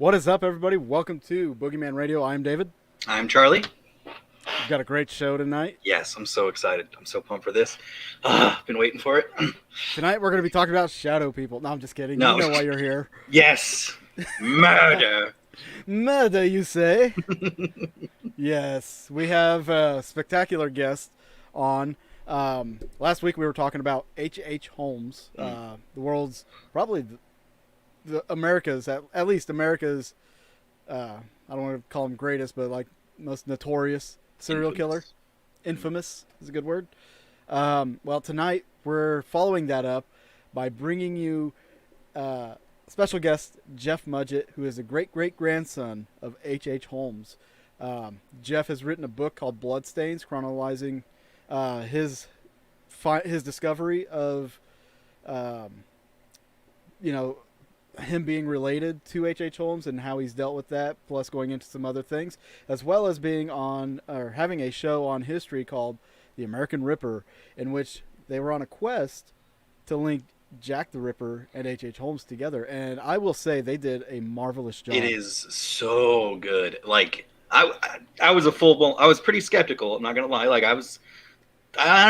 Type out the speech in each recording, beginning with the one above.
What is up, everybody? Welcome to Boogeyman Radio. I'm David. I'm Charlie. We've got a great show tonight. Yes, I'm so excited. I'm so pumped for this. Been waiting for it. Tonight we're going to be talking about shadow people. No, I'm just kidding. No. You know why you're here. Yes. Murder. Murder, you say? Yes. We have a spectacular guest on. Last week we were talking about H.H. Holmes, the world's, probably the America's, at least America's, I don't want to call him greatest, but like most notorious serial killer. Infamous is a good word. Well, tonight we're following that up by bringing you special guest Jeff Mudgett, who is a great-great-grandson of H.H. Holmes. Jeff has written a book called Bloodstains, chronicling his discovery of, him being related to H.H. Holmes and how he's dealt with that, plus going into some other things, as well as being on, or having a show on history called The American Ripper, in which they were on a quest to link Jack the Ripper and H.H. Holmes together. And I will say they did a marvelous job. It is so good. Like, I was I was pretty skeptical, I'm not going to lie. Like, I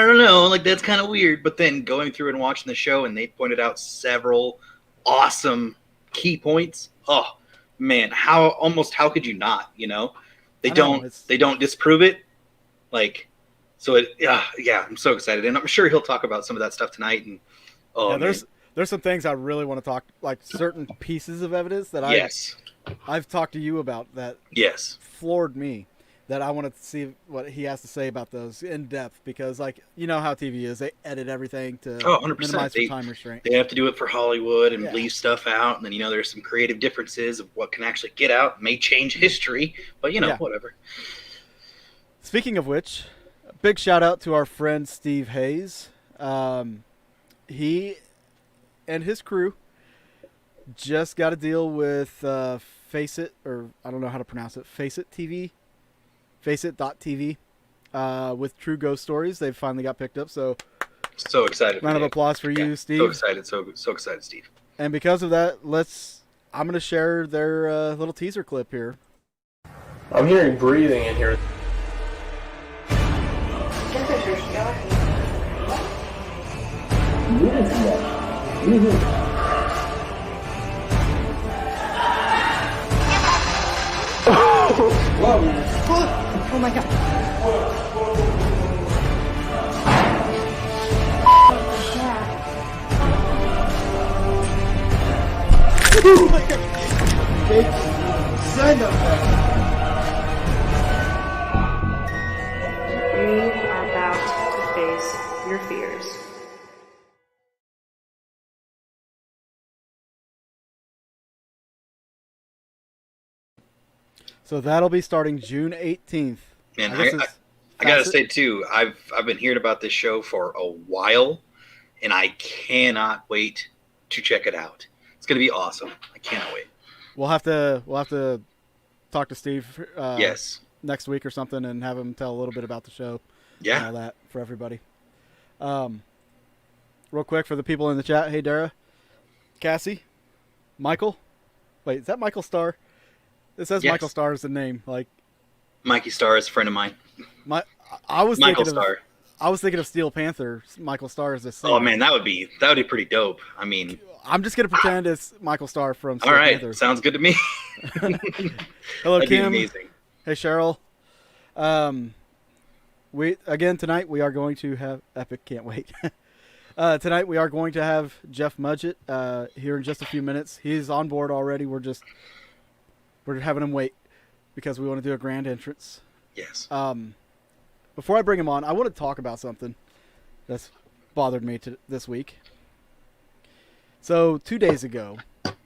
don't know, like, that's kind of weird. But then going through and watching the show, and they pointed out several awesome key points. Oh man, how could you not? They don't disprove it. Like, so yeah, I'm so excited, and I'm sure he'll talk about some of that stuff tonight. And there's some things I really want to talk, like certain pieces of evidence that I've talked to you about that floored me, that I want to see what he has to say about those in depth, because, like, you know how TV is, they edit everything to 100%. minimize the time restraint. They have to do it for Hollywood and leave stuff out, and then there's some creative differences of what can actually get out. It may change history, but whatever. Speaking of which, a big shout out to our friend Steve Hayes. He and his crew just got a deal with Face It, or I don't know how to pronounce it, Face It TV. Faceit.tv with True Ghost Stories. They finally got picked up, so excited. Round of applause for you, Steve. So excited, Steve. And because of that, I'm going to share their little teaser clip here. I'm hearing breathing in here. Oh my god. Oh my god. Big son of You are about to face your fears. So that'll be starting June 18th. Man, I gotta say too, I've been hearing about this show for a while, and I cannot wait to check it out. It's gonna be awesome. I cannot wait. We'll have to talk to Steve next week or something, and have him tell a little bit about the show. Yeah. And all that for everybody. Real quick for the people in the chat. Hey, Dara, Cassie, Michael. Wait, is that Michael Starr? It says Michael Starr is the name. Like, Mikey Starr is a friend of mine. I was Michael Starr. I was thinking of Steel Panther. Michael Starr is the same. Oh man, that would be pretty dope. I mean, I'm just gonna pretend it's Michael Starr from Steel Panther. Sounds good to me. Hello, That'd Kim. Be amazing. Hey, Cheryl. Tonight we are going to have epic. Can't wait. Tonight we are going to have Jeff Mudgett here in just a few minutes. He's on board already. We're having him wait because we want to do a grand entrance. Yes. Before I bring him on, I want to talk about something that's bothered me this week. So 2 days ago,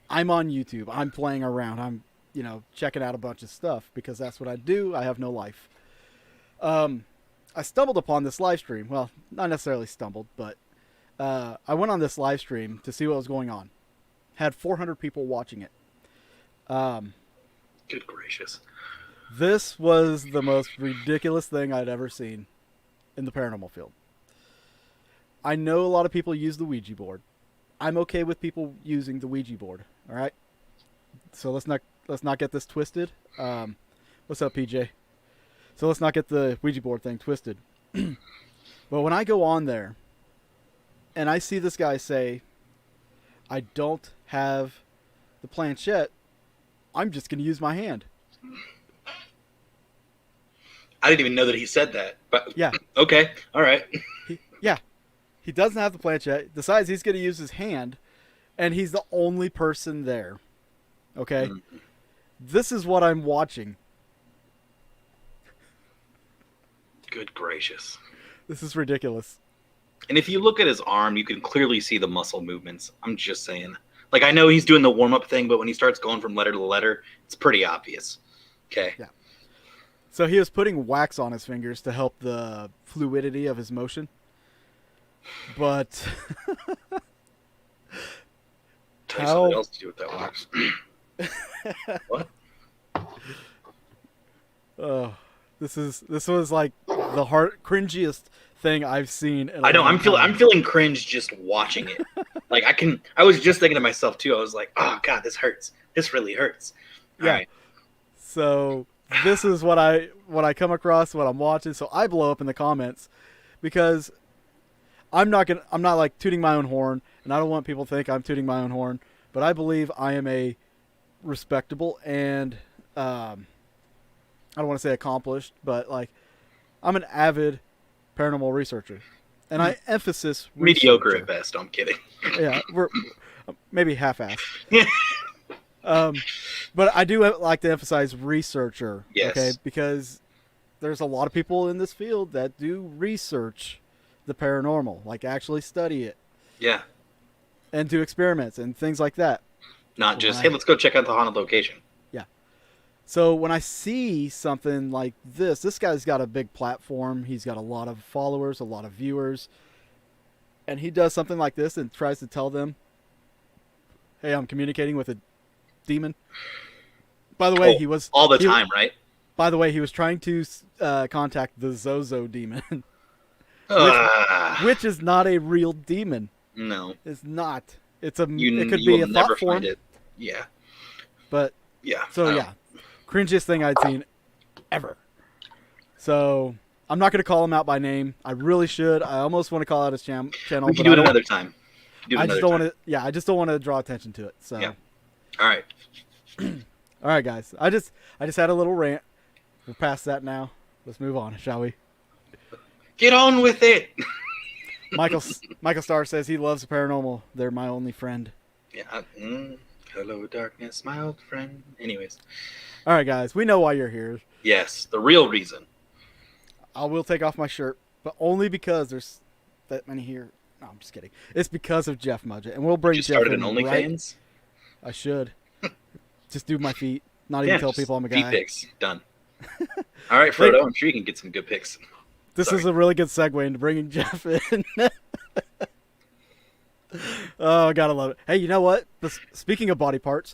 I'm on YouTube. I'm playing around. I'm, checking out a bunch of stuff because that's what I do. I have no life. I stumbled upon this live stream. Well, not necessarily stumbled, but I went on this live stream to see what was going on. Had 400 people watching it. Good gracious. This was the most ridiculous thing I'd ever seen in the paranormal field. I know a lot of people use the Ouija board. I'm okay with people using the Ouija board, all right? So let's not not get this twisted. What's up, PJ? So let's not get the Ouija board thing twisted. But when I go on there and I see this guy say, I don't have the planchette, I'm just going to use my hand. I didn't even know that he said that. But yeah. Okay. All right. He doesn't have the planchette, decides he's going to use his hand, and he's the only person there. Okay? Mm-hmm. This is what I'm watching. Good gracious. This is ridiculous. And if you look at his arm, you can clearly see the muscle movements. I'm just saying. Like, I know he's doing the warm-up thing, but when he starts going from letter to letter, it's pretty obvious. Okay. Yeah. So he was putting wax on his fingers to help the fluidity of his motion. But tell you something else to do with that wax. What? Oh, this was like the cringiest thing I've seen. I know. I'm feeling cringe just watching it. Like I was just thinking to myself too. I was like, oh God, this hurts. This really hurts. All right. So this is what I come across, what I'm watching. So I blow up in the comments because I'm not like tooting my own horn, and I don't want people to think I'm tooting my own horn, but I believe I am a respectable and I don't want to say accomplished, but like I'm an avid paranormal researcher, and I emphasis mediocre researcher. At best. I'm kidding. Yeah, we're maybe half-assed. But I do like to emphasize researcher. Yes. Okay, because there's a lot of people in this field that do research the paranormal, like actually study it. Yeah. And do experiments and things like that. Not just, hey, let's go check out the haunted location. Yeah. So when I see something like this guy's got a big platform. He's got a lot of followers, a lot of viewers. And he does something like this and tries to tell them, hey, I'm communicating with a demon. By the way, he was... all the time, right? By the way, he was trying to contact the Zozo demon. Which is not a real demon. No. It's not. It could you be a will thought never form. Find it. Yeah. But yeah. So yeah, cringiest thing I'd seen ever. So I'm not going to call him out by name. I really should. I almost want to call out his channel. We can do it another time. I just don't want to. Yeah, I just don't want to draw attention to it. So. Yeah. All right. All right, guys. I just had a little rant. We're past that now. Let's move on, shall we? Get on with it. Michael Starr says he loves the paranormal. They're my only friend. Yeah. Hello, darkness, my old friend. Anyways. All right, guys. We know why you're here. Yes, the real reason. I will take off my shirt, but only because there's that many here. No, I'm just kidding. It's because of Jeff Mudgett, and we'll bring Jeff in. Started an OnlyFans? I should. Just do my feet. Not even tell people I'm a guy. Feet pics. Done. All right, Frodo. I'm sure you can get some good pics. This is a really good segue into bringing Jeff in. Oh, I gotta love it. Hey, you know what? Speaking of body parts,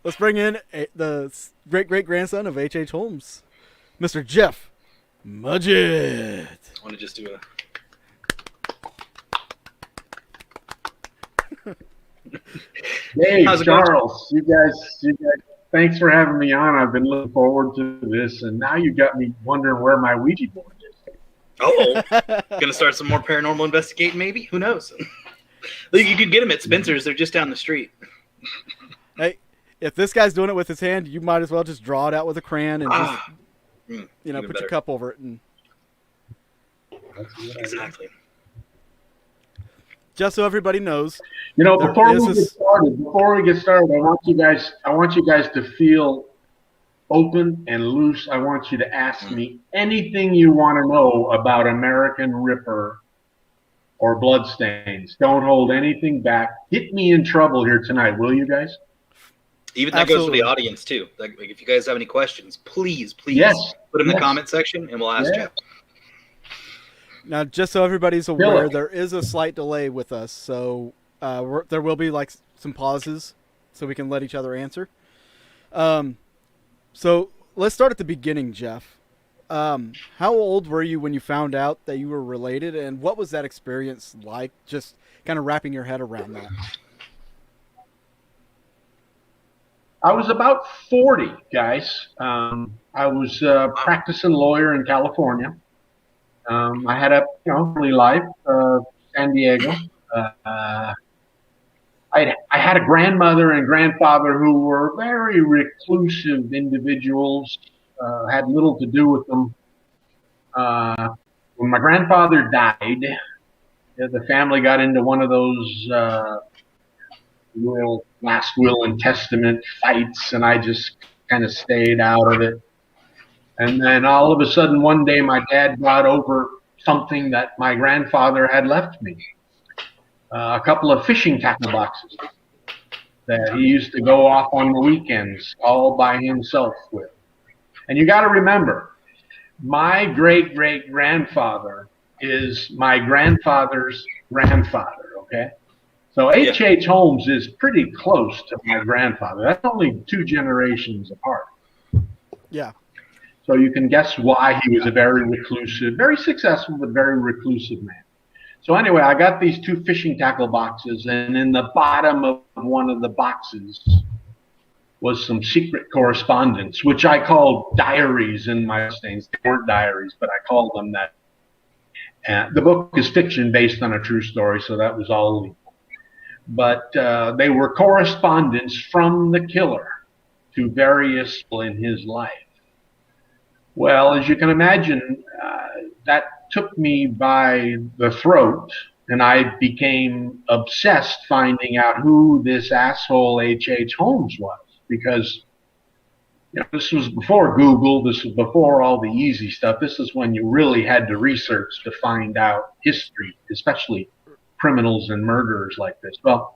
let's bring in the great-great-grandson of H.H. Holmes, Mr. Jeff Mudgett. I want to just do a... Hey, Charles, you guys, thanks for having me on. I've been looking forward to this, and now you got me wondering where my Ouija board is. Oh, gonna start some more paranormal investigating, maybe? Who knows? You could get them at Spencer's. They're just down the street. Hey, if this guy's doing it with his hand, you might as well just draw it out with a crayon and just, put your cup over it. And exactly. Just so everybody knows. Before we get started, I want you guys to feel open and loose. I want you to ask me anything you want to know about American Ripper or Bloodstains. Don't hold anything back. Get me in trouble here tonight, will you guys? Even that goes to the audience too. Like if you guys have any questions, please put them in the comment section, and we'll ask Jeff. Now, just so everybody's aware, there is a slight delay with us, so there will be like some pauses, so we can let each other answer. So let's start at the beginning, Jeff. How old were you when you found out that you were related, and what was that experience like? Just kind of wrapping your head around that. I was about 40, guys. I was practicing lawyer in California. I had a family life, San Diego. I had a grandmother and grandfather who were very reclusive individuals. Had little to do with them. When my grandfather died, the family got into one of those last will and testament fights, and I just kind of stayed out of it. And then all of a sudden, one day, my dad brought over something that my grandfather had left me. A couple of fishing tackle boxes that he used to go off on the weekends all by himself with. And you got to remember, my great-great-grandfather is my grandfather's grandfather, okay? So H.H. Holmes is pretty close to my grandfather. That's only 2 generations apart. Yeah. So you can guess why he was a very reclusive, very successful, but very reclusive man. So anyway, I got these 2 fishing tackle boxes, and in the bottom of one of the boxes was some secret correspondence, which I called diaries in my Bloodstains. They weren't diaries, but I called them that. The book is fiction based on a true story, so that was all legal. But they were correspondence from the killer to various people in his life. Well, as you can imagine, that took me by the throat, and I became obsessed finding out who this asshole H.H. Holmes was, because this was before Google, this was before all the easy stuff. This is when you really had to research to find out history, especially criminals and murderers like this. Well,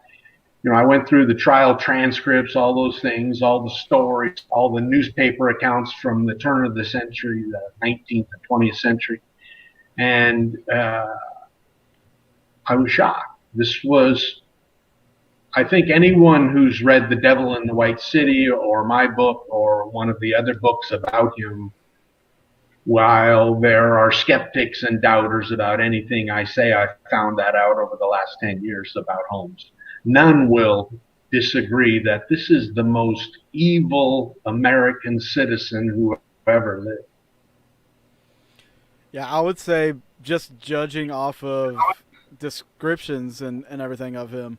I went through the trial transcripts, all those things, all the stories, all the newspaper accounts from the turn of the century, the 19th and 20th century. And I was shocked. This was, I think anyone who's read The Devil in the White City or my book or one of the other books about him, while there are skeptics and doubters about anything I say, I found that out over the last 10 years about Holmes. None will disagree that this is the most evil American citizen who ever lived. Yeah, I would say just judging off of descriptions and everything of him,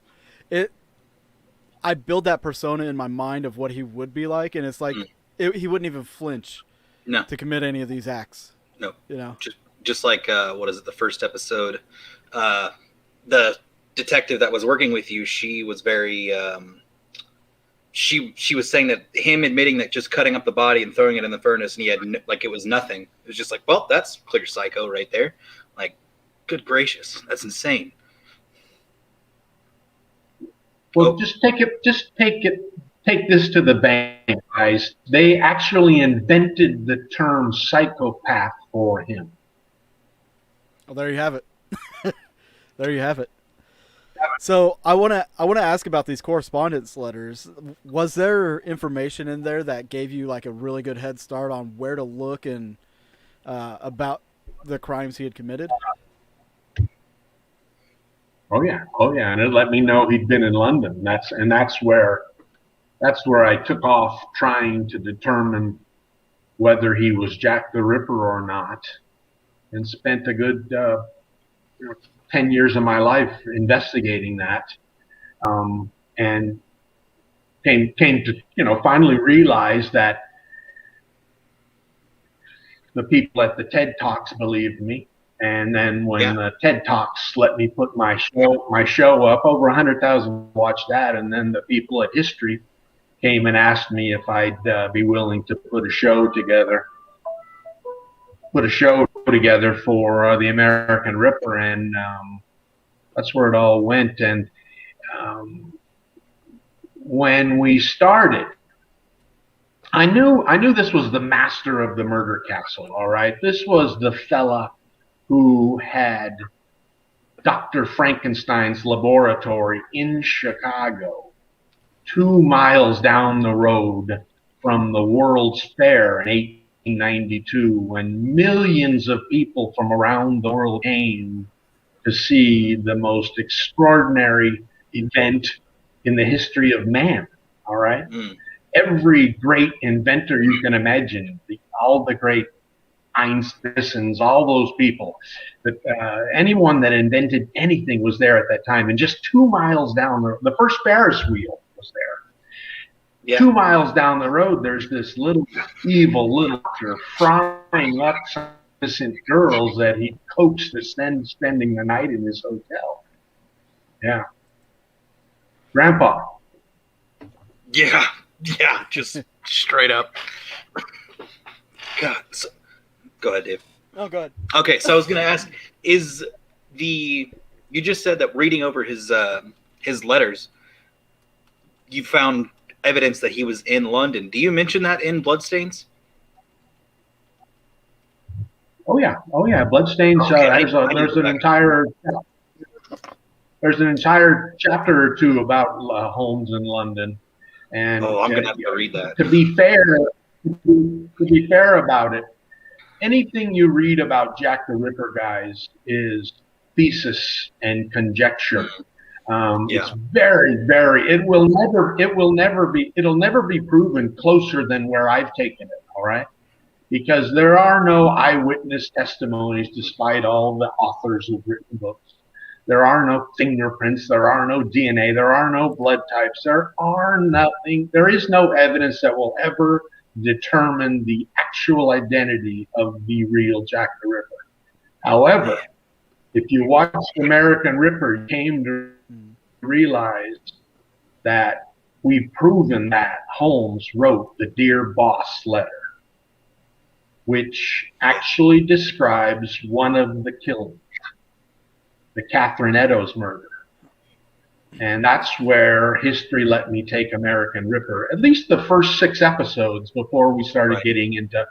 I build that persona in my mind of what he would be like, and it's like he wouldn't even flinch to commit any of these acts. No, just like what is it? The first episode, the detective that was working with you, she was very she was saying that him admitting that just cutting up the body and throwing it in the furnace and he had like it was nothing. It was just like, well, that's clear psycho right there. Like, good gracious, that's insane. Well, take this to the bank, guys. They actually invented the term psychopath for him. Well, there you have it. There you have it. So I want to ask about these correspondence letters. Was there information in there that gave you like a really good head start on where to look and about the crimes he had committed? Oh yeah, and it let me know he'd been in London. That's where I took off trying to determine whether he was Jack the Ripper or not, and spent a good 10 years of my life investigating that, and came to finally realize that the people at the TED Talks believed me. And then when the TED Talks let me put my show up, over 100,000 watched that. And then the people at History came and asked me if I'd be willing to put a show together for the American Ripper, and that's where it all went. And when we started, I knew this was the master of the murder castle. All right, this was the fella who had Dr. Frankenstein's laboratory in Chicago, 2 miles down the road from the World's Fair in 1892, when millions of people from around the world came to see the most extraordinary event in the history of man. All right. every great inventor you can imagine, all the great Einsteins, all those people, that anyone that invented anything was there at that time. And just 2 miles down the first Ferris wheel was there. Yeah. 2 miles down the road, there's this little evil little actor frying up some innocent girls that he coaxed to spending the night in his hotel. Yeah. Grandpa. Yeah, just straight up. God. Go ahead, Dave. Oh, go ahead. Okay, so I was going to ask, you just said that reading over his letters, you found evidence that he was in London. Do you mention that in Bloodstains? Oh yeah. Bloodstains. Okay, There's an entire chapter or two about Holmes in London. And I'm gonna have to read that. To be fair about it, anything you read about Jack the Ripper, guys, is thesis and conjecture. It's very, very. It'll never be proven closer than where I've taken it. All right, because there are no eyewitness testimonies, despite all the authors who've written books. There are no fingerprints. There are no DNA. There are no blood types. There is no evidence that will ever determine the actual identity of the real Jack the Ripper. However, if you watch American Ripper, you came to realize that we've proven that Holmes wrote the Dear Boss letter, which actually describes one of the killings, the Catherine Eddowes murder. And that's where history let me take American Ripper, at least the first 6 episodes, before we started getting into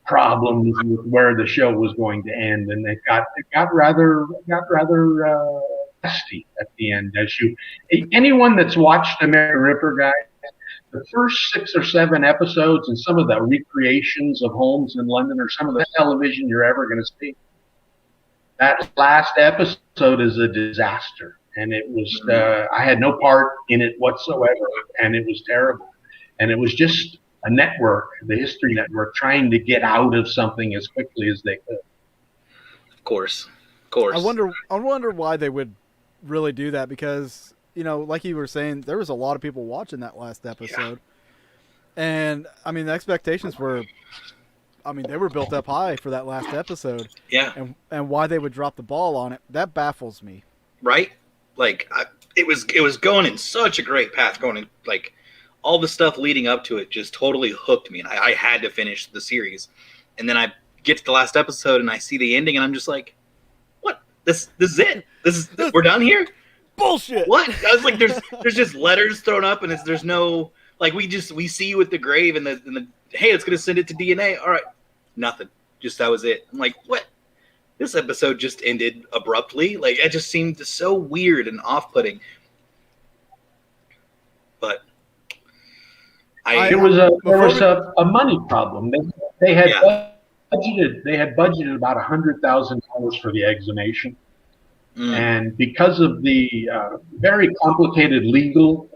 problems with where the show was going to end. And it got rather nasty at the end. Anyone that's watched American Ripper, guys, the first 6 or 7 episodes and some of the recreations of Holmes in London are some of the television you're ever going to see. That last episode is a disaster. And it was, I had no part in it whatsoever, and it was terrible. And it was just a network, the History Network, trying to get out of something as quickly as they could. Of course. I wonder why they would really do that, because, like you were saying, there was a lot of people watching that last episode. Yeah. And, the expectations were, they were built up high for that last episode. Yeah. And why they would drop the ball on it, that baffles me. Right? It was going in such a great path, going in, all the stuff leading up to it just totally hooked me, and I had to finish the series. And then I get to the last episode and I see the ending, and I'm just like, what? This is it? We're done here? Bullshit. What? I was like, there's just letters thrown up, and there's no, we see you at the grave, and the hey, it's gonna send it to DNA. All right, nothing. Just that was it. I'm like, what? This episode just ended abruptly. It just seemed so weird and off-putting. But there was a money problem. They had budgeted about $100,000 for the exhumation, and because of the very complicated legal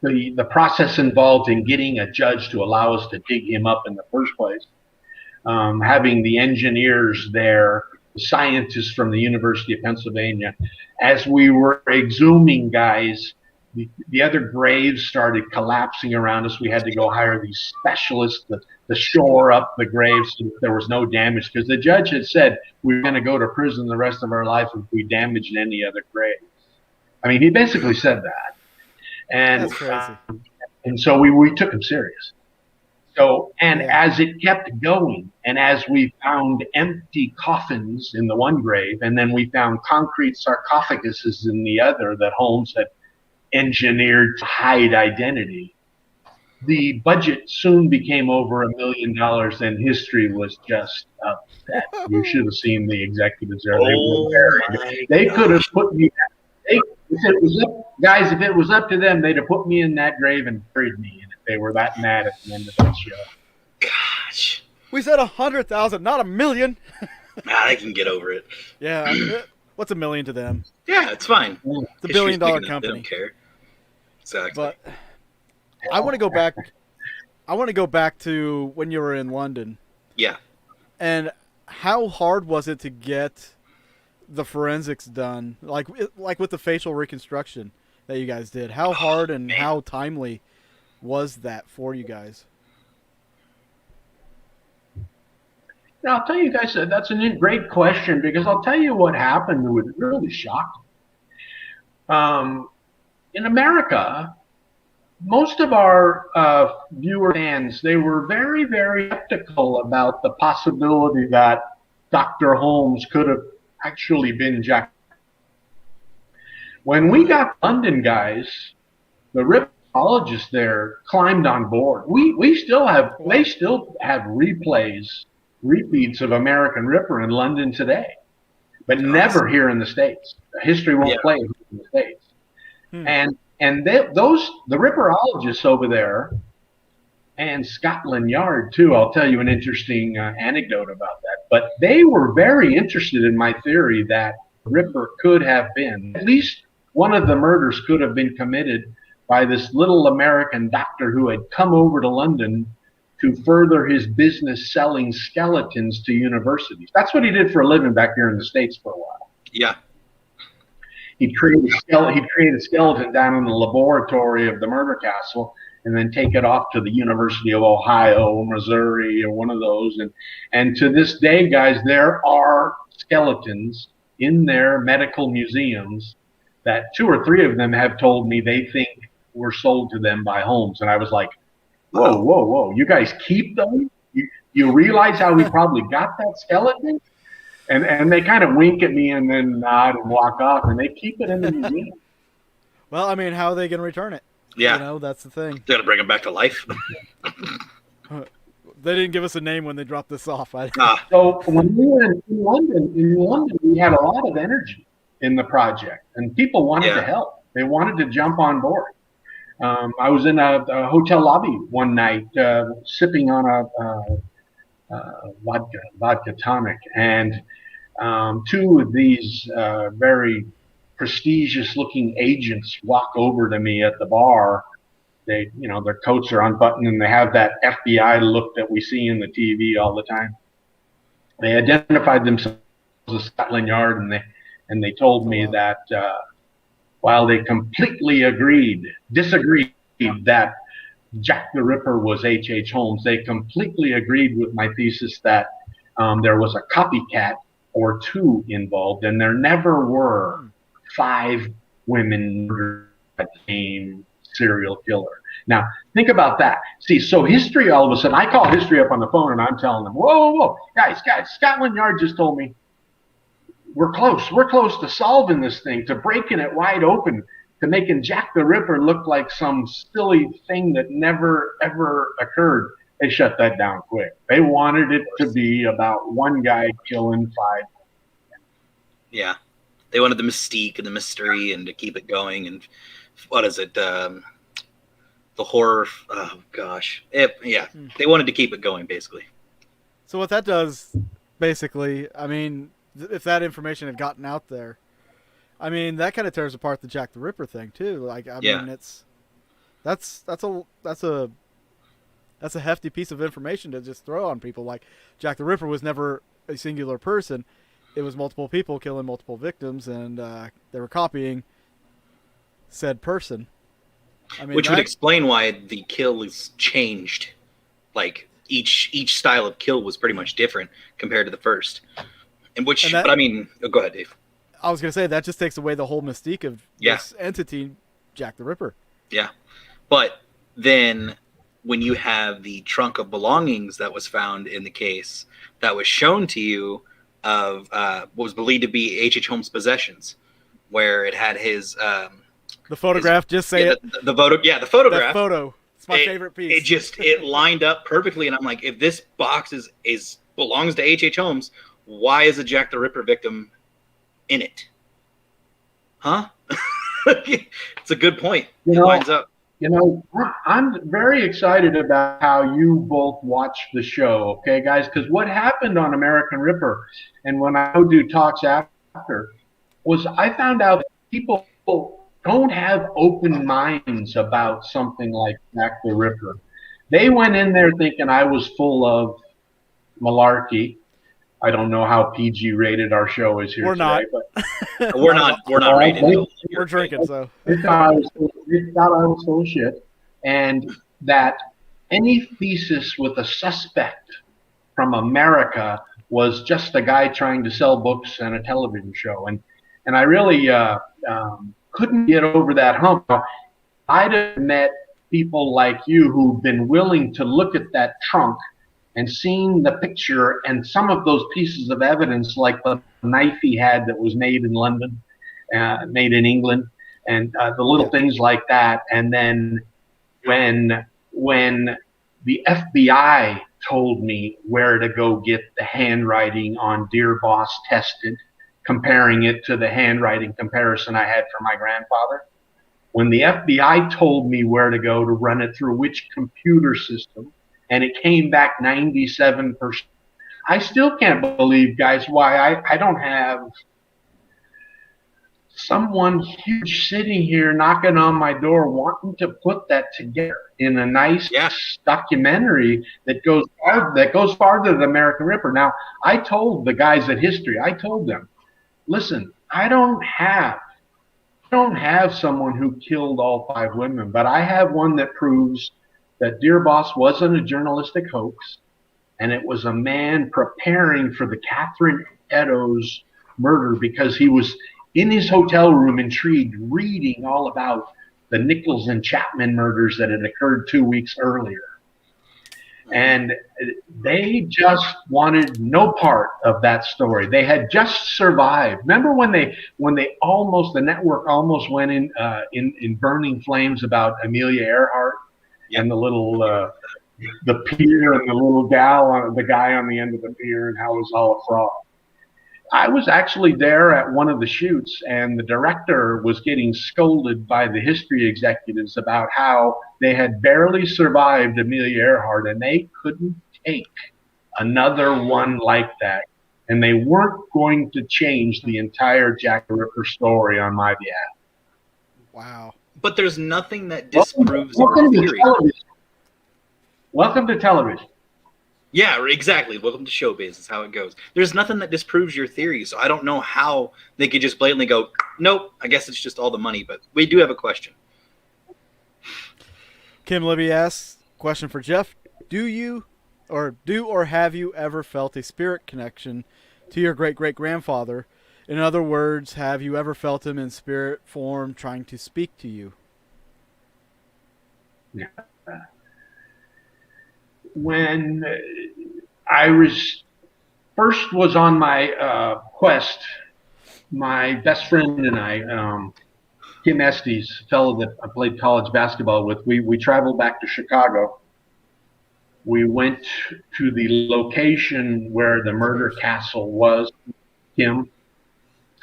the process involved in getting a judge to allow us to dig him up in the first place. Having the engineers there, the scientists from the University of Pennsylvania, as we were exhuming guys, the other graves started collapsing around us. We had to go hire these specialists to shore up the graves so that there was no damage, because the judge had said we were going to go to prison the rest of our life if we damaged any other graves. He basically said that. And that's crazy. And so we took him serious. So, as it kept going, and as we found empty coffins in the one grave, and then we found concrete sarcophaguses in the other that Holmes had engineered to hide identity, the budget soon became over $1 million, and history was just upset. You should have seen the executives there. They could have put me. If it was up to them, they'd have put me in that grave and buried me. And if they were that mad at the end of that show. Gosh. We said 100,000, not 1 million. They can get over it. Yeah. What's 1 million to them? Yeah, it's fine. It's $1 billion company. They don't care. Exactly. But I want to go back. I want to go back to when you were in London. Yeah. And how hard was it to get the forensics done? Like with the facial reconstruction that you guys did. How hard and how timely was that for you guys? Now, I'll tell you guys, that's a great question, because I'll tell you what happened that was really shocking. In America, most of our viewer fans, they were very, very skeptical about the possibility that Dr. Holmes could have actually been Jack. When we got London, guys, the ripologists there climbed on board. They still have repeats of American Ripper in London today, but never here in the States. History won't play in the States. And the Ripperologists over there, and Scotland Yard too. I'll tell you an interesting anecdote about that. But they were very interested in my theory that Ripper could have been, at least one of the murders could have been committed by this little American doctor who had come over to London to further his business selling skeletons to universities. That's what he did for a living back here in the States for a while. Yeah. He'd create a skeleton down in the laboratory of the murder castle and then take it off to the University of Ohio, Missouri, or one of those. And to this day, guys, there are skeletons in their medical museums that 2 or 3 of them have told me they think were sold to them by Holmes. And I was like, whoa, you guys keep those? You realize how we probably got that skeleton? And they kind of wink at me and then nod and walk off, and they keep it in the museum. Well, I mean, how are they going to return it? Yeah. You know, that's the thing. They're going to bring him back to life. They didn't give us a name when they dropped this off. So when we were in London, we had a lot of energy in the project, and people wanted to help. They wanted to jump on board. I was in a hotel lobby one night sipping on a vodka tonic, and 2 of these very prestigious-looking agents walk over to me at the bar. They, their coats are unbuttoned, and they have that FBI look that we see in the TV all the time. They identified themselves as Scotland Yard, and they told me that while they completely disagreed that Jack the Ripper was H.H. Holmes, they completely agreed with my thesis that there was a copycat or 2 involved, and there never were 5 women murdered by the same serial killer. Now, think about that. See, so history, all of a sudden, I call history up on the phone, and I'm telling them, whoa, guys, Scotland Yard just told me we're close to solving this thing, to breaking it wide open, to making Jack the Ripper look like some silly thing that never, ever occurred. They shut that down quick. They wanted it to be about one guy killing 5. Yeah. They wanted the mystique and the mystery and to keep it going. And what is it? The horror. Oh, gosh. They wanted to keep it going, basically. So what that does, basically, I mean, if that information had gotten out there, I mean, that kind of tears apart the Jack the Ripper thing too. Like, I mean, that's a hefty piece of information to just throw on people. Like, Jack the Ripper was never a singular person; it was multiple people killing multiple victims, and they were copying said person. I mean, which would explain why the kill is changed. Like each style of kill was pretty much different compared to the first. But I mean, go ahead, Dave. I was going to say, that just takes away the whole mystique of this entity, Jack the Ripper. Yeah. But then when you have the trunk of belongings that was found in the case that was shown to you of what was believed to be H.H. Holmes' possessions, where it had his... the photograph, just say it. The photo, the photograph. That photo. It's my favorite piece. It lined up perfectly, and I'm like, if this box belongs to H.H. Holmes, why is a Jack the Ripper victim in it? Huh? It's a good point. It lines up. I'm very excited about how you both watch the show, okay, guys? Because what happened on American Ripper, and when I do talks after, was I found out that people don't have open minds about something like Jack the Ripper. They went in there thinking I was full of malarkey. I don't know how PG rated our show is here We're today, not. but We're not rated at all. We're drinking, so. they thought I was full of shit, and that any thesis with a suspect from America was just a guy trying to sell books and a television show, and I really couldn't get over that hump. I'd have met people like you who've been willing to look at that trunk and seen the picture and some of those pieces of evidence, like the knife he had that was made in London, made in England, and the little things like that. And then when the FBI told me where to go get the handwriting on Dear Boss tested, comparing it to the handwriting comparison I had for my grandfather, when the FBI told me where to go to run it through which computer system, and it came back 97%, I still can't believe, guys, why I don't have someone huge sitting here knocking on my door wanting to put that together in a nice documentary that goes farther than American Ripper. Now, I told the guys at History, I told them, listen, I don't have someone who killed all 5 women, but I have one that proves that Dear Boss wasn't a journalistic hoax, and it was a man preparing for the Catherine Eddowes murder because he was in his hotel room intrigued, reading all about the Nichols and Chapman murders that had occurred 2 weeks earlier. And they just wanted no part of that story. They had just survived. Remember when the network almost went in burning flames about Amelia Earhart and the little the pier and the little the guy on the end of the pier, and how it was all a fraud. I was actually there at one of the shoots, and the director was getting scolded by the History executives about how they had barely survived Amelia Earhart, and they couldn't take another one like that. And they weren't going to change the entire Jack the Ripper story on my behalf. Wow. But there's nothing that disproves your theory. Welcome to television. Yeah, exactly. Welcome to showbiz is how it goes. There's nothing that disproves your theory, so I don't know how they could just blatantly go, nope, I guess it's just all the money. But we do have a question. Kim Libby asks, question for Jeff. Do or have you ever felt a spirit connection to your great-great-grandfather? In other words, have you ever felt him in spirit form trying to speak to you? Yeah. When I was on my quest, my best friend and I, Kim Estes, a fellow that I played college basketball with, we traveled back to Chicago. We went to the location where the murder castle was, Kim,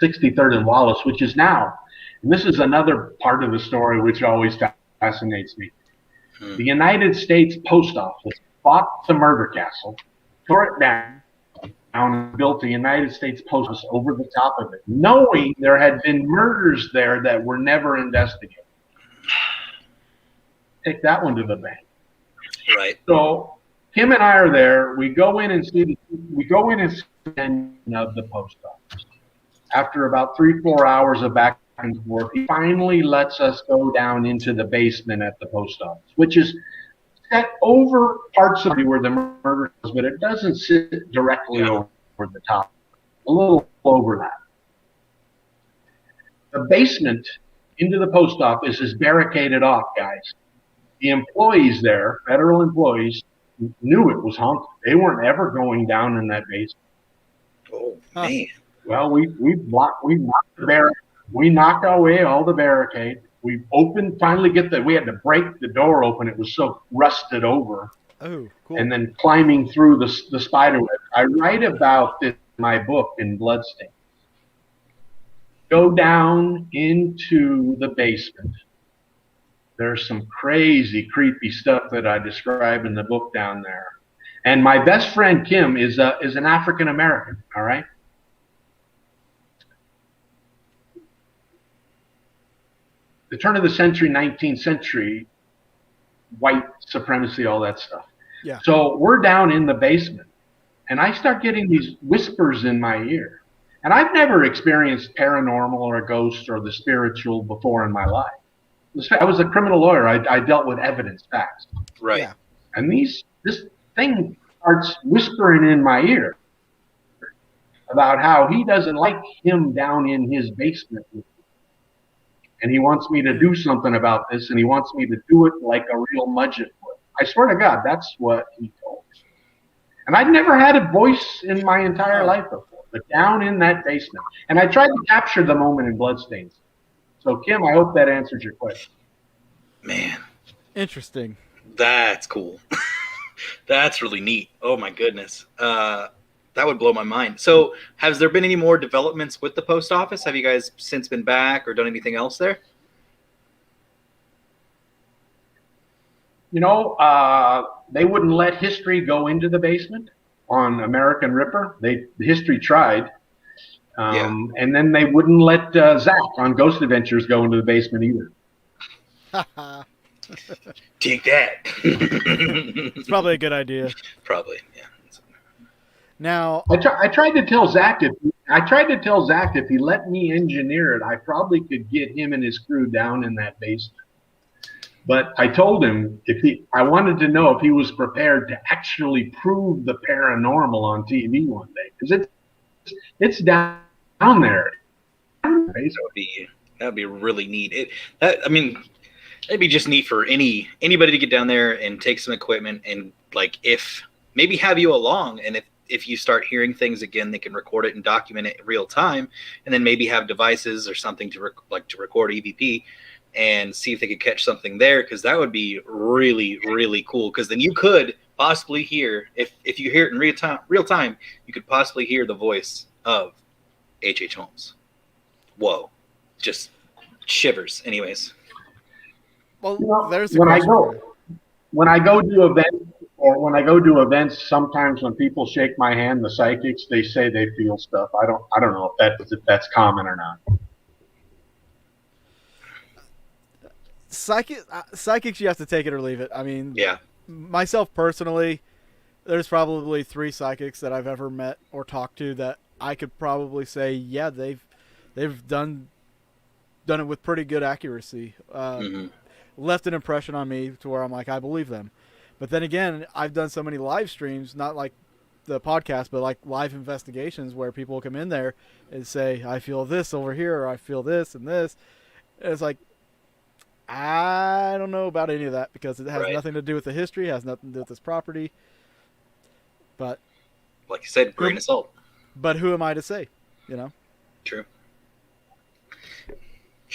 63rd and Wallace, which is now, and this is another part of the story which always fascinates me. The United States Post Office bought the murder castle, tore it down, and built the United States Post Office over the top of it, knowing there had been murders there that were never investigated. Take that one to the bank. Right. So Kim and I are there. We go in and see the end of the post office. After about 3-4 hours of back and forth, he finally lets us go down into the basement at the post office, which is set over parts of where the murder was, but it doesn't sit directly over the top. A little over that. The basement into the post office is barricaded off, guys. The employees there, federal employees, knew it was haunted. They weren't ever going down in that basement. Oh, man. Well, we knocked away all the barricade. We we had to break the door open. It was so rusted over. Oh, cool. And then climbing through the spider web. I write about this in my book in Bloodstains. Go down into the basement. There's some crazy, creepy stuff that I describe in the book down there. And my best friend Kim is an African American. All right. the turn of the century, 19th century, white supremacy, all that stuff. Yeah. So we're down in the basement, and I start getting these whispers in my ear. And I've never experienced paranormal or a ghost or the spiritual before in my life. I was a criminal lawyer. I dealt with evidence, facts. Right. Yeah. And this thing starts whispering in my ear about how he doesn't like him down in his basement. And he wants me to do something about this, and he wants me to do it like a real Mudgett would. I swear to God, that's what he told me. And I'd never had a voice in my entire life before, but down in that basement. And I tried to capture the moment in Bloodstains. So, Kim, I hope that answers your question. Man. Interesting. That's cool. That's really neat. Oh, my goodness. That would blow my mind. So has there been any more developments with the post office? Have you guys since been back or done anything else there? You know, they wouldn't let history go into the basement on American Ripper. History tried. And then they wouldn't let Zach on Ghost Adventures go into the basement either. Take that. It's probably a good idea. Probably, yeah. Now, I tried to tell Zach if he let me engineer it, I probably could get him and his crew down in that basement. But I told him I wanted to know if he was prepared to actually prove the paranormal on TV one day, because it's down there. That'd be really neat. It'd be just neat for anybody to get down there and take some equipment and if maybe have you along, and if you start hearing things again, they can record it and document it in real time, and then maybe have devices or something to record EVP and see if they could catch something there, because that would be really, really cool. Because then you could possibly hear, if you hear it in real time, you could possibly hear the voice of H.H. Holmes. Whoa, just shivers. Anyways, well, there's when I go do events, sometimes when people shake my hand, the psychics, they say they feel stuff. I don't know if that's common or not. Psychics, you have to take it or leave it. I mean, yeah. Myself personally, there's probably 3 psychics that I've ever met or talked to that I could probably say, yeah, they've done it with pretty good accuracy. Left an impression on me to where I'm like, I believe them. But then again, I've done so many live streams, not like the podcast, but like live investigations where people come in there and say, I feel this over here, or I feel this and this. And it's like, I don't know about any of that, because it has nothing to do with the history, has nothing to do with this property. But like you said, grain of salt. But who am I to say? You know? True.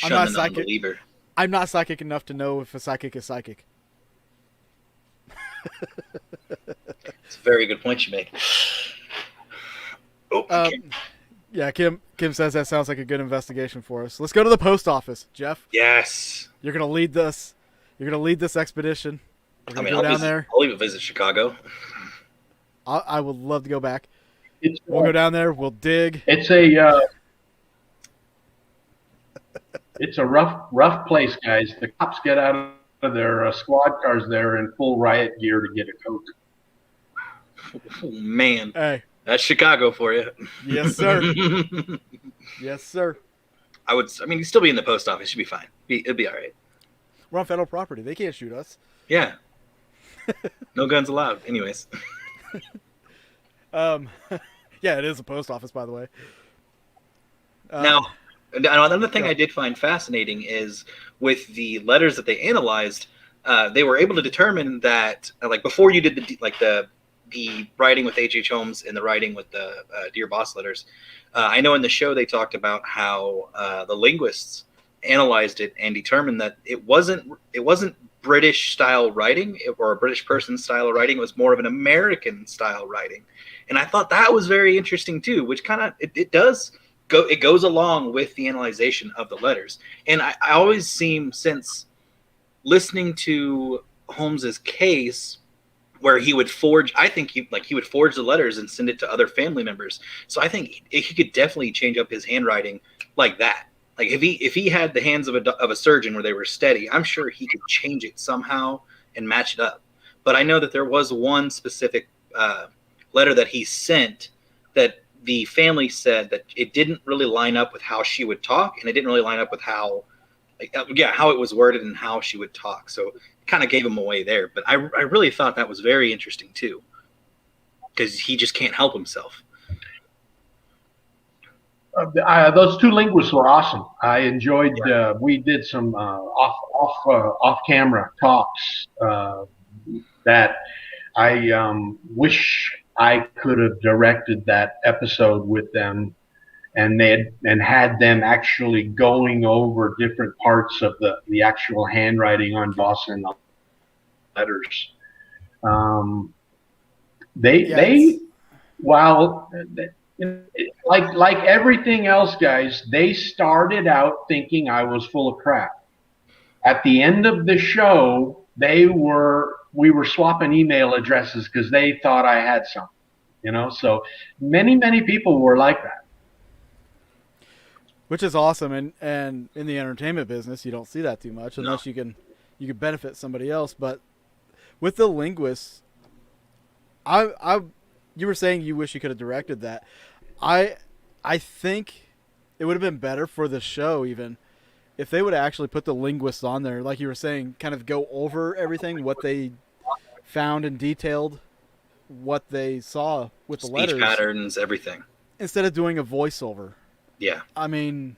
I'm not psychic. I'm not psychic enough to know if a psychic is psychic. It's a very good point you make. Oh, okay. Yeah, Kim says that sounds like a good investigation for us. Let's go to the post office, Jeff. Yes. You're gonna lead this. You're gonna lead this expedition. We're gonna go down there. I'll even visit Chicago. I would love to go back. We'll go down there. We'll dig. It's a rough place, guys. The cops get out of their squad cars there in full riot gear to get a coat. Oh, man. Hey. That's Chicago for you. Yes, sir. Yes, sir. You'd still be in the post office. You'd be fine. It'd be all right. We're on federal property. They can't shoot us. Yeah. No guns allowed. Anyways. Yeah, it is a post office, by the way. Now, another thing I did find fascinating is with the letters that they analyzed, they were able to determine that, before you did the writing with H.H. Holmes and the writing with the Dear Boss letters, I know in the show they talked about how the linguists analyzed it and determined that it wasn't British style writing or a British person style of writing. It was more of an American style writing, and I thought that was very interesting too. Which kind of it goes along with the analyzation of the letters. And I always seem, since listening to Holmes's case, where he would forge, I think he would forge the letters and send it to other family members. So I think he could definitely change up his handwriting like that. Like if he had the hands of a surgeon where they were steady, I'm sure he could change it somehow and match it up. But I know that there was one specific letter that he sent that the family said that it didn't really line up with how she would talk, and it didn't really line up with how it was worded and how she would talk. So it kind of gave him away there. But I really thought that was very interesting too, because he just can't help himself. Those two linguists were awesome. I enjoyed. We did some off camera talks that I wish I could have directed that episode with them, and had them actually going over different parts of the actual handwriting on Dawson letters. Like everything else, guys, they started out thinking I was full of crap. At the end of the show, we were swapping email addresses because they thought I had something, So many people were like that. Which is awesome, and in the entertainment business, you don't see that too much unless you can benefit somebody else. But with the linguists, you were saying you wish you could have directed that. I think it would have been better for the show even if they would have actually put the linguists on there, like you were saying, kind of go over everything, what they found and detailed what they saw with the letters. Speech patterns, everything. Instead of doing a voiceover. Yeah. I mean,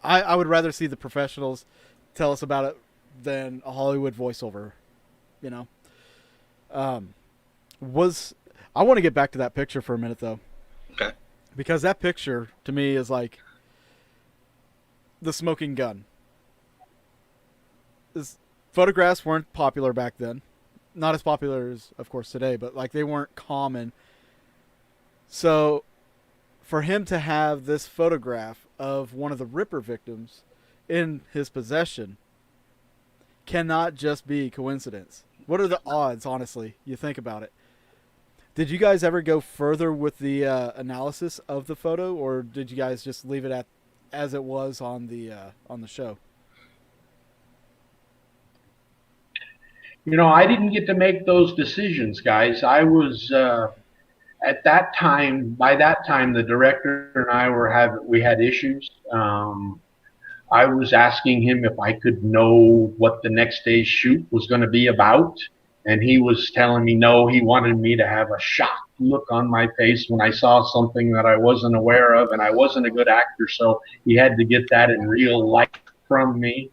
I would rather see the professionals tell us about it than a Hollywood voiceover, I want to get back to that picture for a minute, though. Okay. Because that picture, to me, is like the smoking gun. Photographs weren't popular back then. Not as popular as, of course, today, but like they weren't common. So for him to have this photograph of one of the Ripper victims in his possession cannot just be coincidence. What are the odds, honestly? You think about it. Did you guys ever go further with the analysis of the photo, or did you guys just leave it as it was on the show? I didn't get to make those decisions, guys. I was at that time. By that time, the director and I we had issues. I was asking him if I could know what the next day's shoot was going to be about. And he was telling me no, he wanted me to have a shocked look on my face when I saw something that I wasn't aware of, and I wasn't a good actor, so he had to get that in real life from me.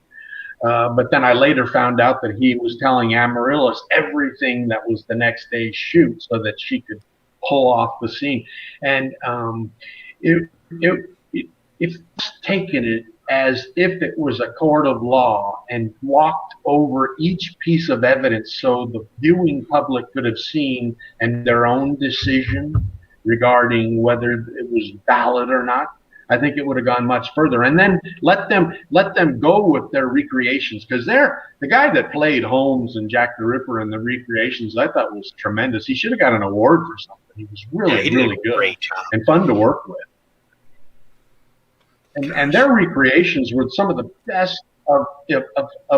But then I later found out that he was telling Amaryllis everything that was the next day's shoot so that she could pull off the scene. And if taken it as if it was a court of law and walked over each piece of evidence so the viewing public could have seen and their own decision regarding whether it was valid or not, I think it would have gone much further. And then let them go with their recreations, because the guy that played Holmes and Jack the Ripper in the recreations, I thought was tremendous. He should have got an award for something. He was really good and fun to work with. And their recreations were some of the best of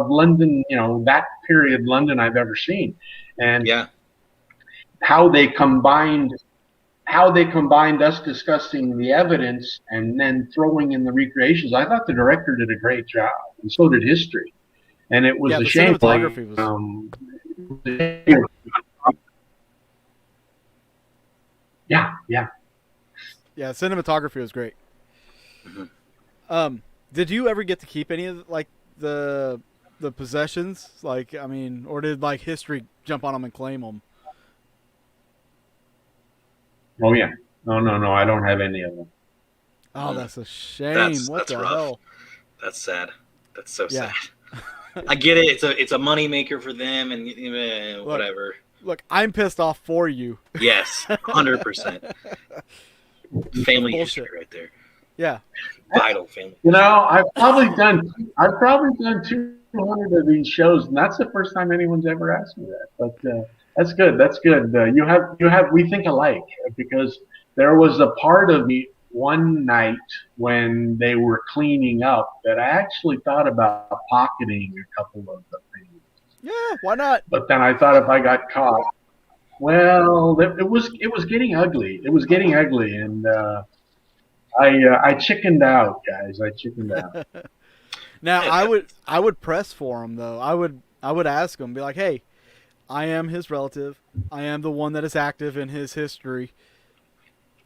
London, that period London I've ever seen. And how they combined us discussing the evidence and then throwing in the recreations. I thought the director did a great job, and so did history. And it was a shame. Cinematography was... Yeah, cinematography was great. Mm-hmm. Did you ever get to keep any of the possessions? Or did history jump on them and claim them? Oh yeah, no, I don't have any of them. Oh, that's a shame. What the hell? That's sad. That's so sad. I get it. It's a money maker for them, and whatever. Look, I'm pissed off for you. Yes, 100%. Family history right there. Yeah. Vital family. I've probably done 200 of these shows, and that's the first time anyone's ever asked me that. But that's good. That's good. You have we think alike, because there was a part of me one night when they were cleaning up that I actually thought about pocketing a couple of the things. Yeah, why not? But then I thought if I got caught, well, it was getting ugly. It was getting ugly, and I chickened out, guys. I chickened out. Now I would press for him though. I would ask him, be like, hey, I am his relative. I am the one that is active in his history.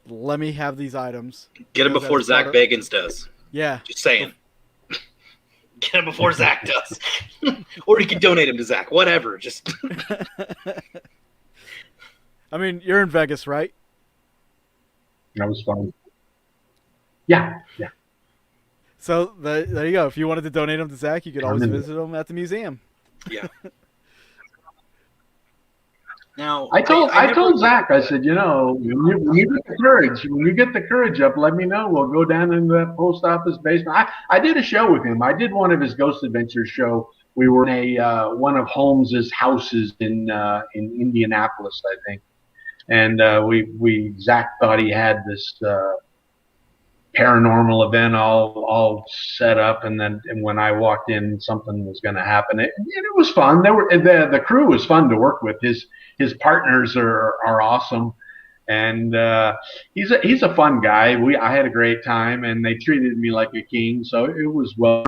Let me have these items. Get him before Zach Bagans does. Yeah. Just saying. Get him before Zach does. Or you can donate him to Zach. Whatever. Just. I mean, you're in Vegas, right? That was fun. Yeah. So there you go. If you wanted to donate him to Zach, you could always visit him at the museum. Yeah. Now I told Zach, I said, when you get the courage up, let me know. We'll go down into that post office basement. I did a show with him. I did one of his Ghost Adventures show. We were in one of Holmes's houses in Indianapolis, I think, and Zach thought he had this paranormal event all set up, and when I walked in, something was going to happen. It was fun. The crew was fun to work with. His partners are awesome, and he's a fun guy. I had a great time, and they treated me like a king, so it was well.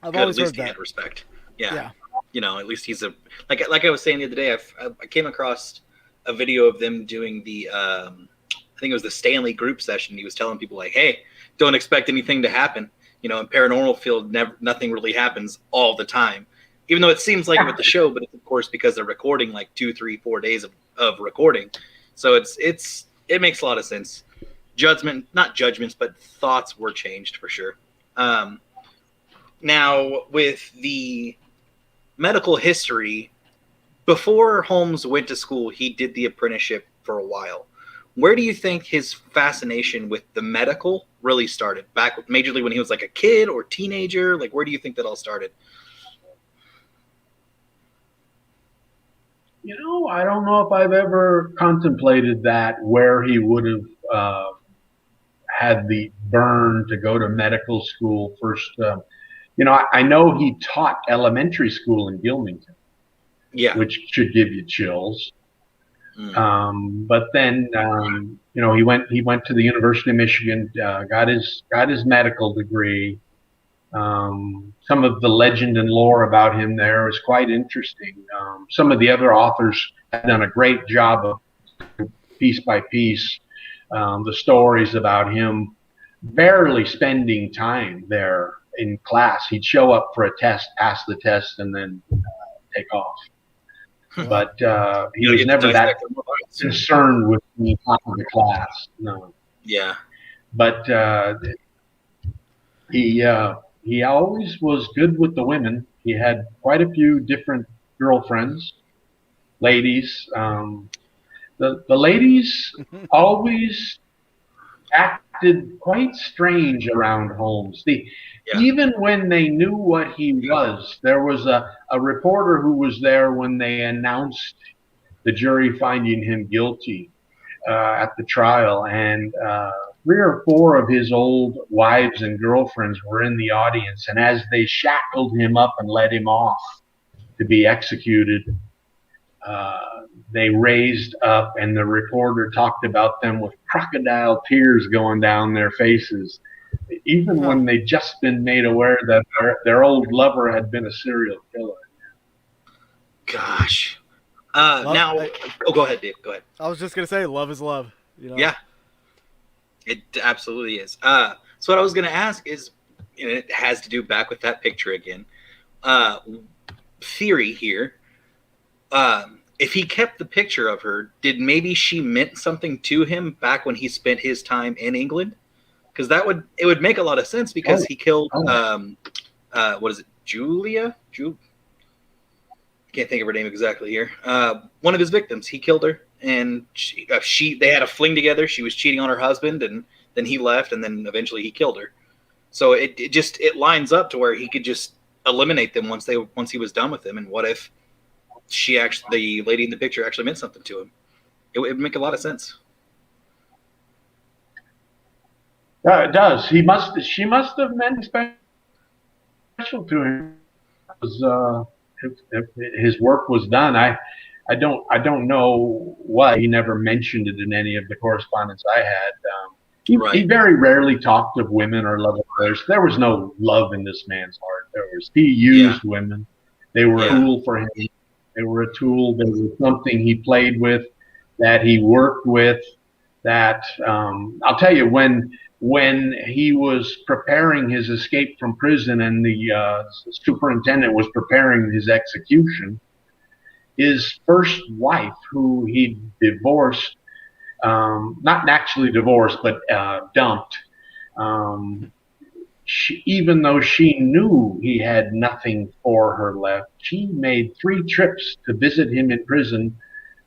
I've always heard that. Had respect. Yeah. At least he's like I was saying the other day. I came across a video of them doing the. I think it was the Stanley group session. He was telling people like, hey, don't expect anything to happen. In paranormal field, nothing really happens all the time. Even though it seems like it with the show, but it's of course because they're recording like 2, 3, 4 days of recording. So it makes a lot of sense. Not judgments, but thoughts were changed for sure. Now with the medical history, before Holmes went to school, he did the apprenticeship for a while. Where do you think his fascination with the medical really started? Back majorly when he was like a kid or teenager? Like, where do you think that all started? I don't know if I've ever contemplated that, where he would have had the burn to go to medical school first. I know he taught elementary school in Gilmington, which should give you chills. But then, he went to the University of Michigan, got his medical degree. Some of the legend and lore about him there is quite interesting. Some of the other authors have done a great job of piece by piece, the stories about him barely spending time there in class. He'd show up for a test, pass the test, and then take off. But he was never that concerned with the top of the class. No. Yeah. But he always was good with the women. He had quite a few different girlfriends, ladies. The ladies always acted quite strange around Holmes. Even when they knew what he was, there was a reporter who was there when they announced the jury finding him guilty at the trial, and 3 or 4 of his old wives and girlfriends were in the audience, and as they shackled him up and let him off to be executed, they raised up, and the reporter talked about them with crocodile tears going down their faces, even when they'd just been made aware that their old lover had been a serial killer. Gosh. Go ahead, Dave. Go ahead. I was just going to say, love is love. Yeah. It absolutely is. So what I was going to ask is, it has to do back with that picture again. Theory here. If he kept the picture of her, did maybe she meant something to him back when he spent his time in England? Because it would make a lot of sense because he killed what is it, Julia? Can't think of her name exactly here. One of his victims, he killed her, and they had a fling together. She was cheating on her husband, and then he left, and then eventually he killed her. So it lines up to where he could just eliminate them once he was done with them. And what if the lady in the picture actually meant something to him? It would make a lot of sense. It does. She must have meant special to him. It was, his work was done. I don't know why he never mentioned it in any of the correspondence I had. He very rarely talked of women or love affairs. There was no love in this man's heart. He used women. They were a tool for him. They were a tool. They were something he played with, that he worked with. That I'll tell you, when he was preparing his escape from prison and the superintendent was preparing his execution, his first wife, who he divorced, not actually divorced, but dumped, even though she knew he had nothing for her left, she made 3 trips to visit him in prison,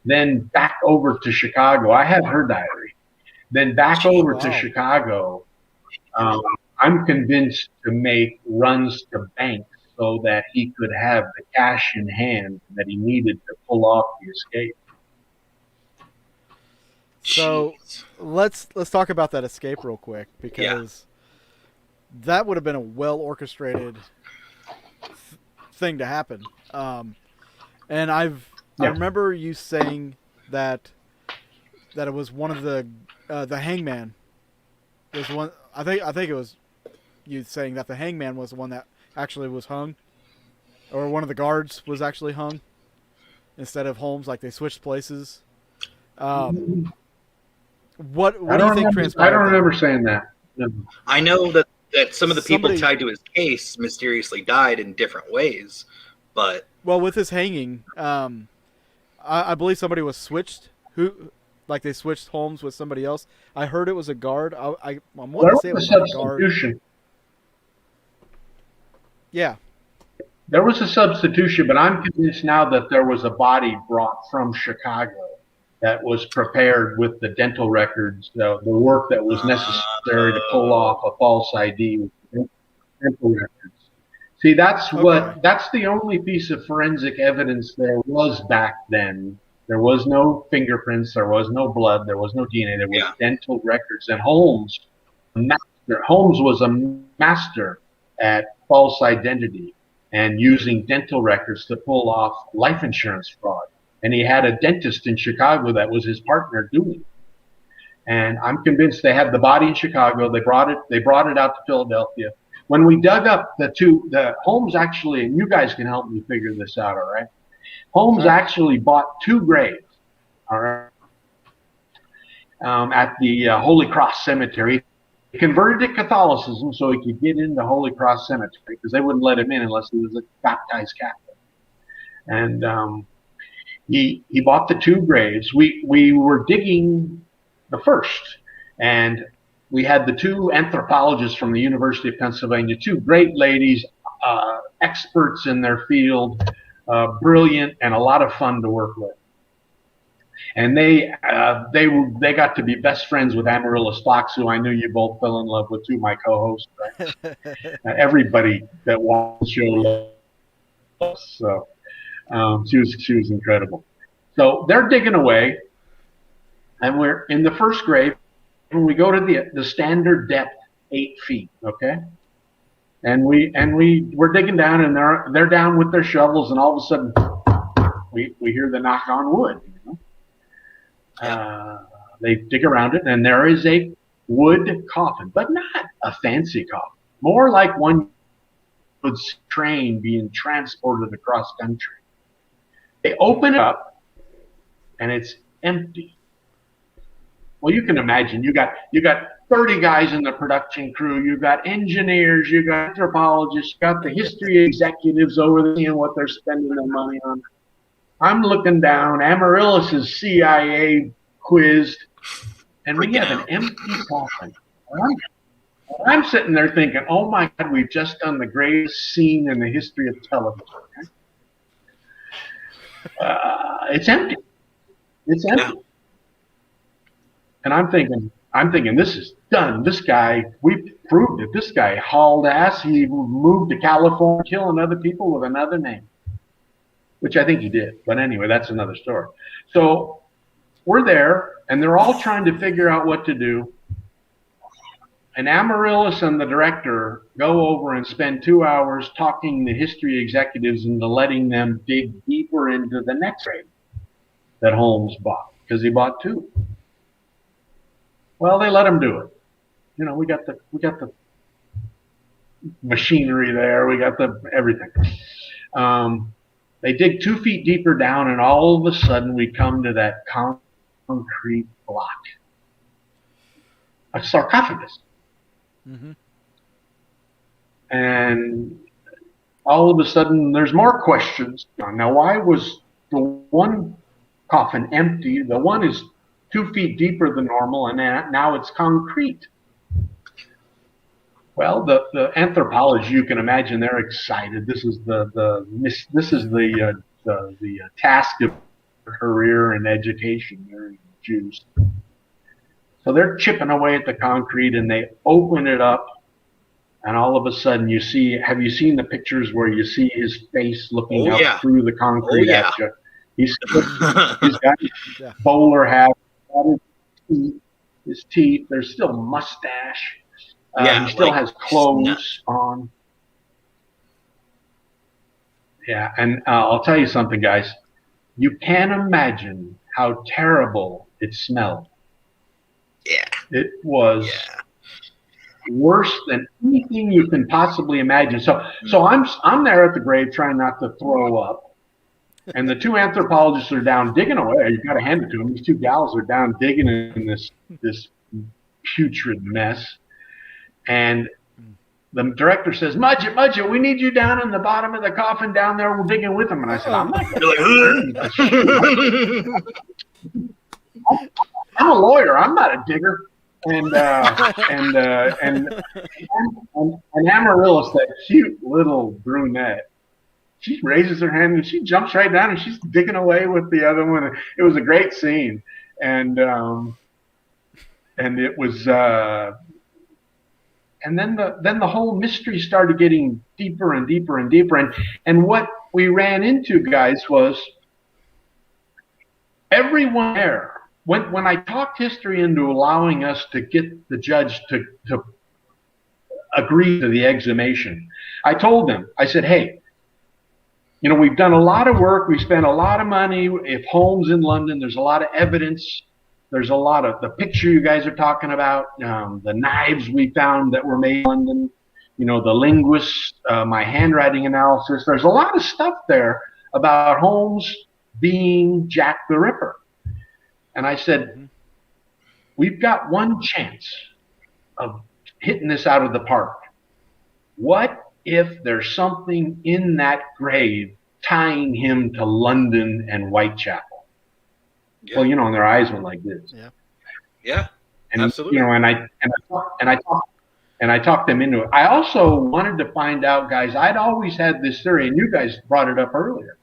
then back over to Chicago. I have her diary. Then back over to Chicago. I'm convinced to make runs to banks so that he could have the cash in hand that he needed to pull off the escape. So let's talk about that escape real quick, because that would have been a well orchestrated thing to happen. And I remember you saying that it was one of the hangman was one. I think it was you saying that the hangman was the one that actually was hung, or one of the guards was actually hung instead of Holmes. Like they switched places. What do you think transpired? I don't remember saying that. No. I know that some of the people tied to his case mysteriously died in different ways, but with his hanging, I believe somebody was switched. Like they switched Holmes with somebody else. I heard it was a guard. I'm wanting to say it was a guard. Yeah. There was a substitution, but I'm convinced now that there was a body brought from Chicago that was prepared with the dental records, the work that was necessary to pull off a false ID with dental records. See, that's the only piece of forensic evidence there was back then. There was no fingerprints, there was no blood, there was no DNA, there was dental records. And Holmes was a master at false identity and using dental records to pull off life insurance fraud. And he had a dentist in Chicago that was his partner doing it. And I'm convinced they had the body in Chicago. They brought it out to Philadelphia. When we dug up the Holmes actually, and you guys can help me figure this out, all right? Holmes actually bought 2 graves, all right, at the Holy Cross Cemetery. He converted to Catholicism so he could get into Holy Cross Cemetery because they wouldn't let him in unless he was a baptized Catholic. And he bought the 2 graves. We were digging the first, and we had the 2 anthropologists from the University of Pennsylvania, 2 great ladies, experts in their field, brilliant and a lot of fun to work with. And they got to be best friends with Amaryllis Fox, who I knew you both fell in love with too, my co-host. Right? Everybody that watched the show loved us. So she was incredible. So they're digging away, and we're in the first grave. When we go to the standard depth, 8 feet, okay? And we're digging down, and they're down with their shovels, and all of a sudden we hear the knock on wood. You know? They dig around it, and there is a wood coffin, but not a fancy coffin, more like one train being transported across country. They open it up, and it's empty. Well, you can imagine you got 30 guys in the production crew. You got engineers, you got anthropologists, you got the history executives over there seeing what they're spending their money on. I'm looking down. Amaryllis is CIA quizzed, and we have an empty coffin. I'm sitting there thinking, oh my God, we've just done the greatest scene in the history of television. It's empty. It's empty. And I'm thinking, this is done. This guy, we proved it. This guy hauled ass. He moved to California, killing other people with another name, which I think he did. But anyway, that's another story. So we're there, and they're all trying to figure out what to do. And Amaryllis and the director go over and spend 2 hours talking the history executives into letting them dig deeper into the next grave that Holmes bought, because he bought 2. Well, they let him do it. You know, we got the machinery there, we got the everything. They dig 2 feet deeper down, and all of a sudden we come to that concrete block, a sarcophagus. Mm-hmm. And all of a sudden there's more questions. Now, why was the one coffin empty? The one is 2 feet deeper than normal, and now it's concrete. Well, the anthropology, you can imagine, they're excited. This is the task of career and education. They're Jews, so they're chipping away at the concrete, and they open it up, and all of a sudden you see. Have you seen the pictures where you see his face looking up through the concrete at you? He's got his bowler hat, his teeth. There's still mustache. He still has clothes on. Yeah, and I'll tell you something, guys. You can't imagine how terrible it smelled. Yeah. It was worse than anything you can possibly imagine. So I'm there at the grave trying not to throw up. And the 2 anthropologists are down digging away. You've got to hand it to them. These 2 gals are down digging in this putrid mess. And the director says, Mudgett, we need you down in the bottom of the coffin down there. We're digging with them. And I said, I'm not going to. I'm a lawyer. I'm not a digger. And Amaryllis, that cute little brunette, she raises her hand and she jumps right down and she's digging away with the other one. It was a great scene. And it was. And then the whole mystery started getting deeper and deeper and deeper. And what we ran into, guys, was everyone there. When I talked history into allowing us to get the judge to agree to the exhumation, I told them, I said, hey, you know, we've done a lot of work. We spent a lot of money. If Holmes in London, there's a lot of evidence. There's a lot of the picture you guys are talking about, the knives we found that were made in London, you know, the linguists, my handwriting analysis. There's a lot of stuff there about Holmes being Jack the Ripper. And I said, we've got one chance of hitting this out of the park. What if there's something in that grave tying him to London and Whitechapel? Yeah. Well, you know, and their eyes went like this. Yeah, and, absolutely. You know, and I talked them into it. I also wanted to find out, guys. I'd always had this theory, and you guys brought it up earlier.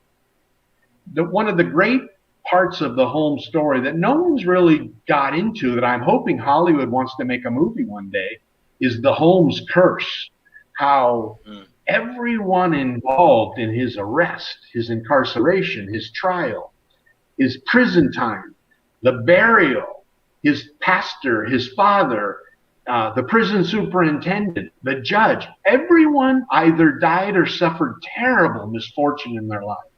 That one of the great parts of the Holmes story that no one's really got into, that I'm hoping Hollywood wants to make a movie one day, is the Holmes curse. How everyone involved in his arrest, his incarceration, his trial, his prison time, the burial, his pastor, his father, the prison superintendent, the judge, everyone either died or suffered terrible misfortune in their lives.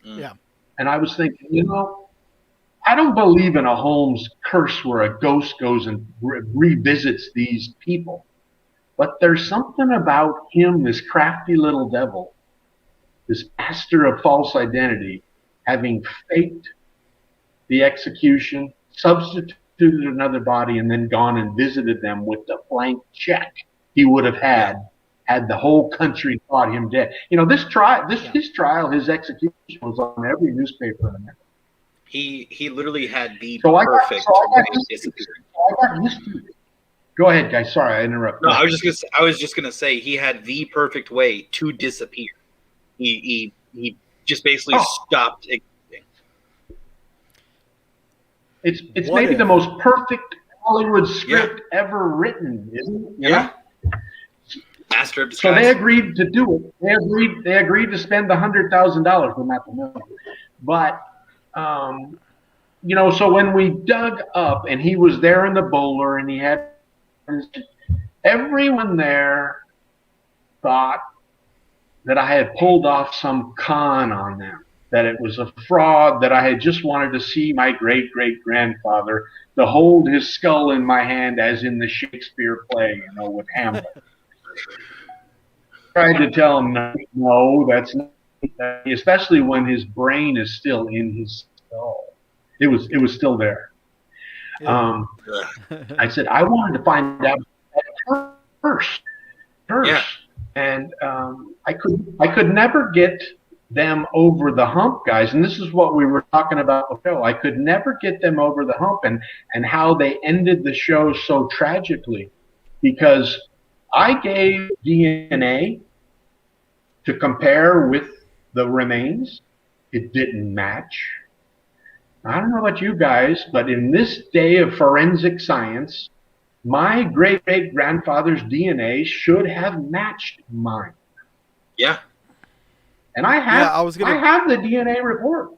Yeah. And I was thinking, you know, I don't believe in a Holmes curse where a ghost goes and revisits these people. But there's something about him, this crafty little devil, this master of false identity, having faked the execution, substituted another body, and then gone and visited them with the blank check he would have had the whole country thought him dead. You know, his trial, his execution was on every newspaper in America. He literally had the perfect history. Go ahead, guys. Sorry, I interrupted. No, I was just gonna say he had the perfect way to disappear. He just basically stopped existing. It's maybe the most perfect Hollywood script ever written, isn't it? You know? Master of disguise. So they agreed to do it. They agreed to spend $100,000, but not the million. But you know, so when we dug up and he was there in the bowler and he had Everyone there thought that I had pulled off some con on them, that it was a fraud, that I had just wanted to see my great-great-grandfather, to hold his skull in my hand as in the Shakespeare play, with Hamlet. Tried to tell him, no, that's not, especially when his brain is still in his skull. It was still there. Yeah. I said, I wanted to find out that first. Yeah. And I could never get them over the hump, guys. And this is what we were talking about before. I could never get them over the hump, and how they ended the show so tragically, because I gave DNA to compare with the remains. It didn't match. I don't know about you guys, but in this day of forensic science, my great-great-grandfather's DNA should have matched mine. Yeah. And I have the DNA report.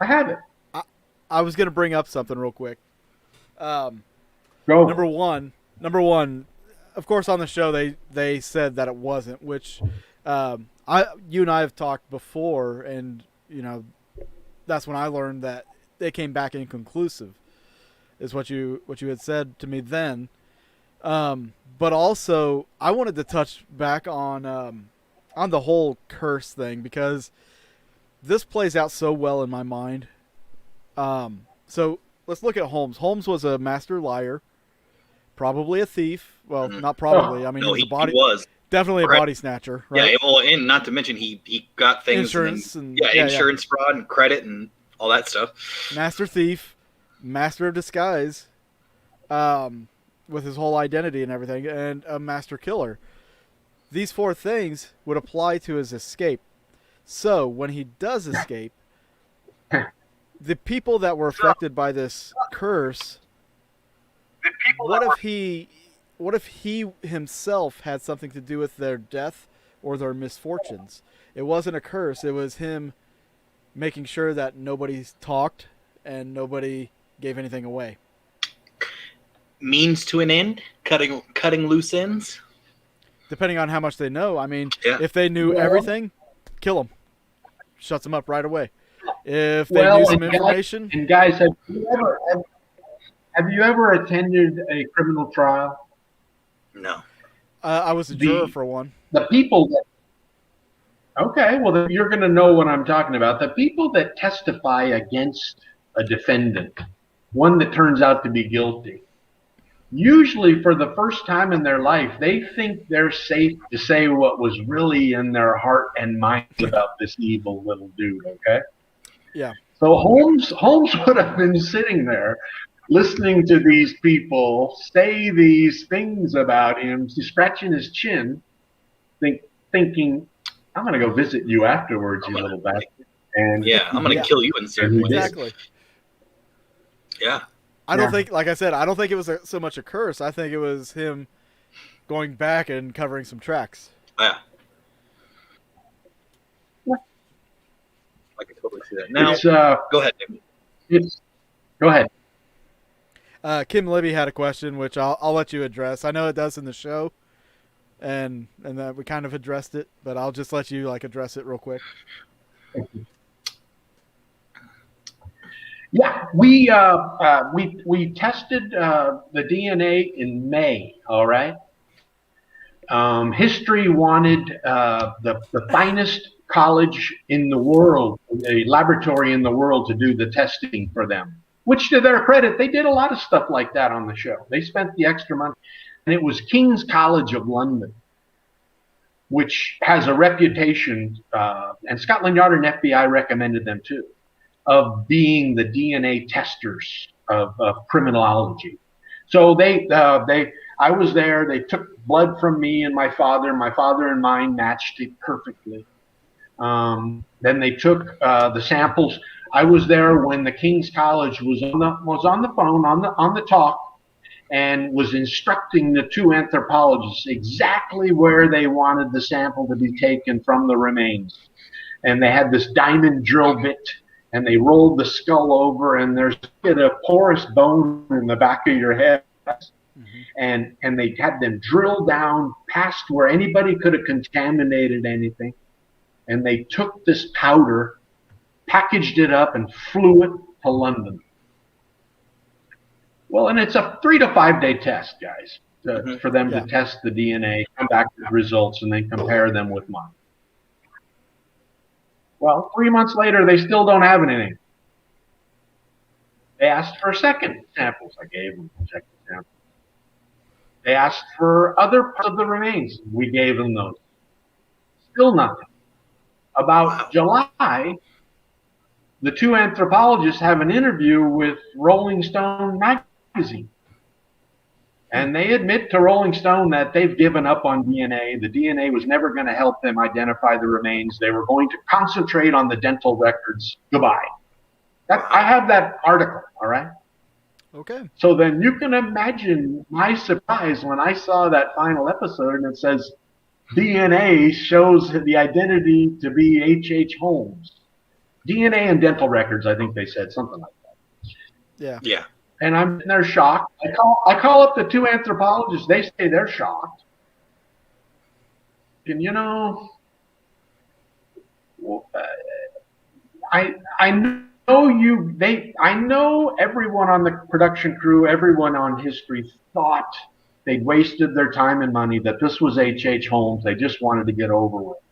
I have it. I was going to bring up something real quick. Go. Number one, of course, on the show they said that it wasn't, which you and I have talked before, and that's when I learned that they came back inconclusive, is what you had said to me then. But also, I wanted to touch back on the whole curse thing, because this plays out so well in my mind. So let's look at Holmes. Holmes was a master liar, probably a thief. Well, not probably. I mean, no, he was definitely a body snatcher, right? Yeah, well, and not to mention he got things, insurance, insurance fraud and credit and all that stuff. Master thief, master of disguise, with his whole identity and everything, and a master killer. These four things would apply to his escape. So when he does escape, the people that were affected by this curse, what if he himself had something to do with their death or their misfortunes? It wasn't a curse. It was him making sure that nobody talked and nobody gave anything away. Means to an end, cutting loose ends. Depending on how much they know. I mean, yeah. If they knew everything, kill them. Shuts them up right away. If they knew some information. And guys, have you ever attended a criminal trial? No. I was a juror for one. The people that. Okay, well, you're going to know what I'm talking about. The people that testify against a defendant, one that turns out to be guilty, usually for the first time in their life, they think they're safe to say what was really in their heart and mind about this evil little dude, okay? Yeah. So Holmes would have been sitting there listening to these people say these things about him, scratching his chin, thinking, I'm going to go visit you afterwards, you little bastard. And I'm going to kill you in certain ways. Exactly. Yeah. I don't think, like I said, I don't think it was so much a curse. I think it was him going back and covering some tracks. Yeah. I can totally see that. Now, go ahead, David. Go ahead. Kim Libby had a question, which I'll let you address. I know it does in the show, and that we kind of addressed it, but I'll just let you address it real quick. Yeah, we tested the DNA in May. All right. History wanted the finest college in the world, a laboratory in the world, to do the testing for them. Which, to their credit, they did a lot of stuff like that on the show. They spent the extra money, and it was King's College of London, which has a reputation, and Scotland Yard and FBI recommended them too, of being the DNA testers of criminology. So I was there. They took blood from me and my father. My father and mine matched it perfectly. Then they took the samples. I was there when the King's College was on the phone on the talk, and was instructing the two anthropologists exactly where they wanted the sample to be taken from the remains. And they had this diamond drill bit, and they rolled the skull over, and there's a porous bone in the back of your head. Mm-hmm. and they had them drill down past where anybody could have contaminated anything. And they took this powder, packaged it up, and flew it to London. Well, and it's a 3 to 5 day test, guys, for them to test the DNA, come back with results, and then compare them with mine. Well, 3 months later, they still don't have anything. They asked for second samples. I gave them second samples. They asked for other parts of the remains. We gave them those. Still nothing. About July, the two anthropologists have an interview with Rolling Stone magazine. And they admit to Rolling Stone that they've given up on DNA. The DNA was never going to help them identify the remains. They were going to concentrate on the dental records. Goodbye. I have that article, all right? Okay. So then you can imagine my surprise when I saw that final episode and it says DNA shows the identity to be H.H. Holmes. DNA and dental records, I think they said something like that. Yeah. Yeah. And they're shocked. I call up the two anthropologists. They say they're shocked. And you know, I know everyone on the production crew, everyone on History thought they'd wasted their time and money, that this was H.H. Holmes. They just wanted to get over with it.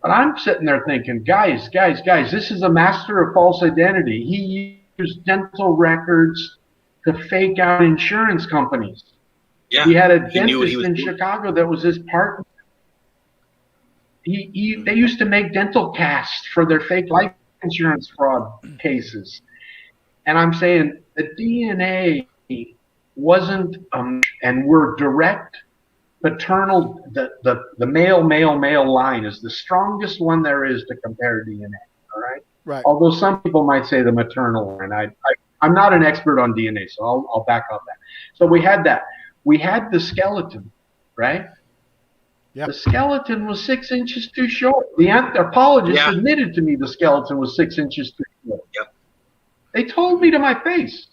But I'm sitting there thinking, guys, this is a master of false identity. He used dental records to fake out insurance companies. Yeah. He had a dentist in Chicago that was his partner. They used to make dental casts for their fake life insurance fraud cases. And I'm saying the DNA wasn't, and we're direct paternal, the male line is the strongest one there is to compare DNA, all right? Right. Although some people might say the maternal line. I'm not an expert on DNA, so I'll back up that. So we had that. We had the skeleton, right? Yep. The skeleton was 6 inches too short. The anthropologist admitted to me the skeleton was 6 inches too short. Yep. They told me to my face.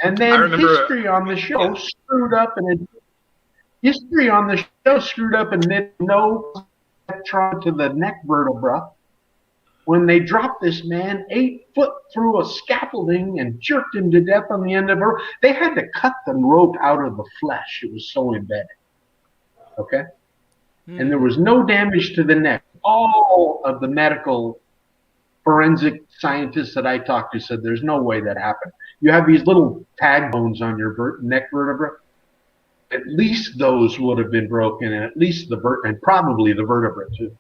And then history on the show screwed up and admitted no electron to the neck vertebra when they dropped this man 8 foot through a scaffolding and jerked him to death on the end of her. They had to cut the rope out of the flesh. It was so embedded. Okay? And there was no damage to the neck. All of the medical forensic scientists that I talked to said there's no way that happened. You have these little tag bones on your neck vertebra. At least those would have been broken, and at least and probably the vertebra too.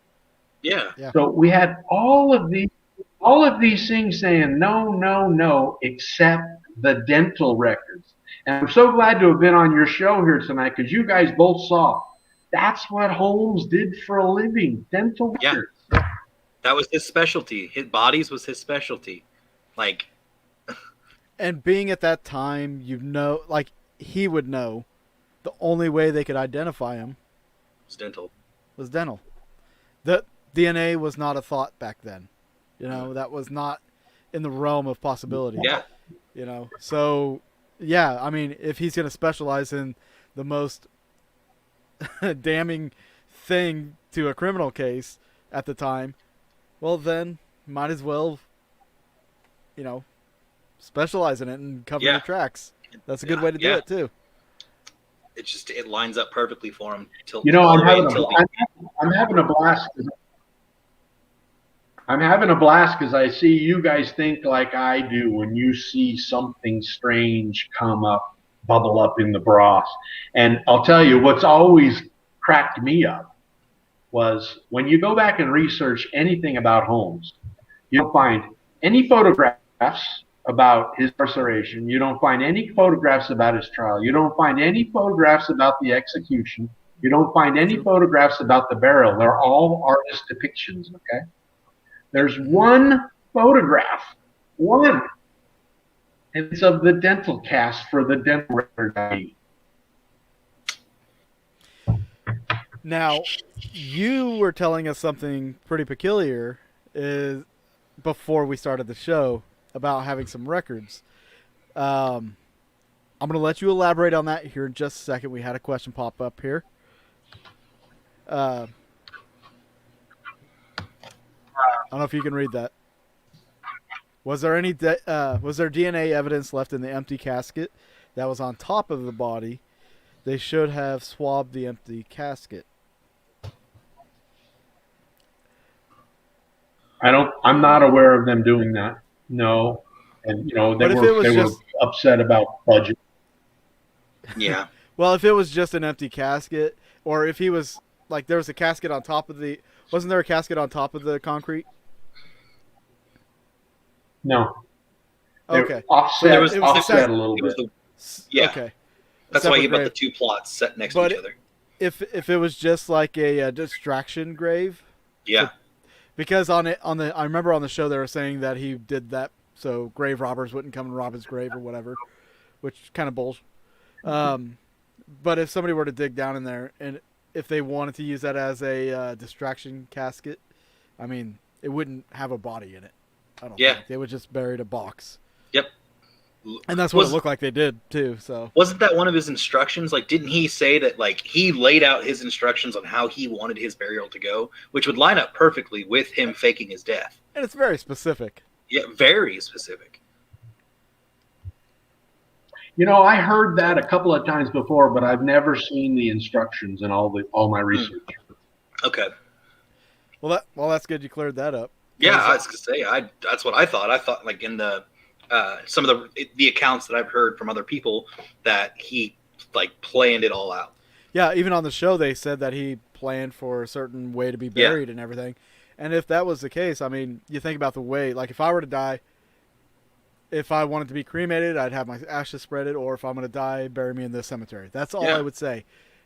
Yeah. So we had all of these things saying no, except the dental records. And I'm so glad to have been on your show here tonight because you guys both saw that's what Holmes did for a living, dental records. That was his specialty. His bodies was his specialty. Like, and being at that time, he would know the only way they could identify him was dental. The DNA was not a thought back then. That was not in the realm of possibility. Yeah. So yeah, I mean, if he's going to specialize in the most damning thing to a criminal case at the time, well then might as well, specialize in it and cover your tracks. That's a good way to do it too. It lines up perfectly for him. I'm having a blast. I'm having a blast because I see you guys think like I do when you see something strange bubble up in the broth. And I'll tell you what's always cracked me up was when you go back and research anything about Holmes, you don't find any photographs about his incarceration. You don't find any photographs about his trial. You don't find any photographs about the execution. You don't find any photographs about the burial. They're all artist depictions, okay? There's one photograph, and it's of the dental cast for the dental record. Now, you were telling us something pretty peculiar before we started the show about having some records. I'm going to let you elaborate on that here in just a second. We had a question pop up here. I don't know if you can read that. Was there any was there DNA evidence left in the empty casket that was on top of the body? They should have swabbed the empty casket. I'm not aware of them doing that. No. And they were upset about budget. Yeah. Well, if it was just an empty casket, or if he was like there was a casket on top of the, wasn't there a casket on top of the concrete? No. Okay. Offset, it was offset a little bit. Yeah. Okay. That's why you put the two plots set next to each other. If it was just like a distraction grave. Yeah. Because I remember on the show they were saying that he did that so grave robbers wouldn't come and rob his grave or whatever, which kind of bullshit. But if somebody were to dig down in there and if they wanted to use that as a distraction casket, I mean, it wouldn't have a body in it. I don't think. They would just bury a box. Yep. And that's what it looked like they did too. So wasn't that one of his instructions? Like, didn't he say that like he laid out his instructions on how he wanted his burial to go, which would line up perfectly with him faking his death? And it's very specific. Yeah, very specific. I heard that a couple of times before, but I've never seen the instructions in all my research. Okay. Well, that's good. You cleared that up. Yeah, I was gonna say that's what I thought. I thought like in the some of the accounts that I've heard from other people that he like planned it all out. Yeah, even on the show they said that he planned for a certain way to be buried and everything. And if that was the case, I mean, you think about the way, like if I were to die, if I wanted to be cremated, I'd have my ashes spreaded, or if I'm going to die, bury me in this cemetery. That's all I would say.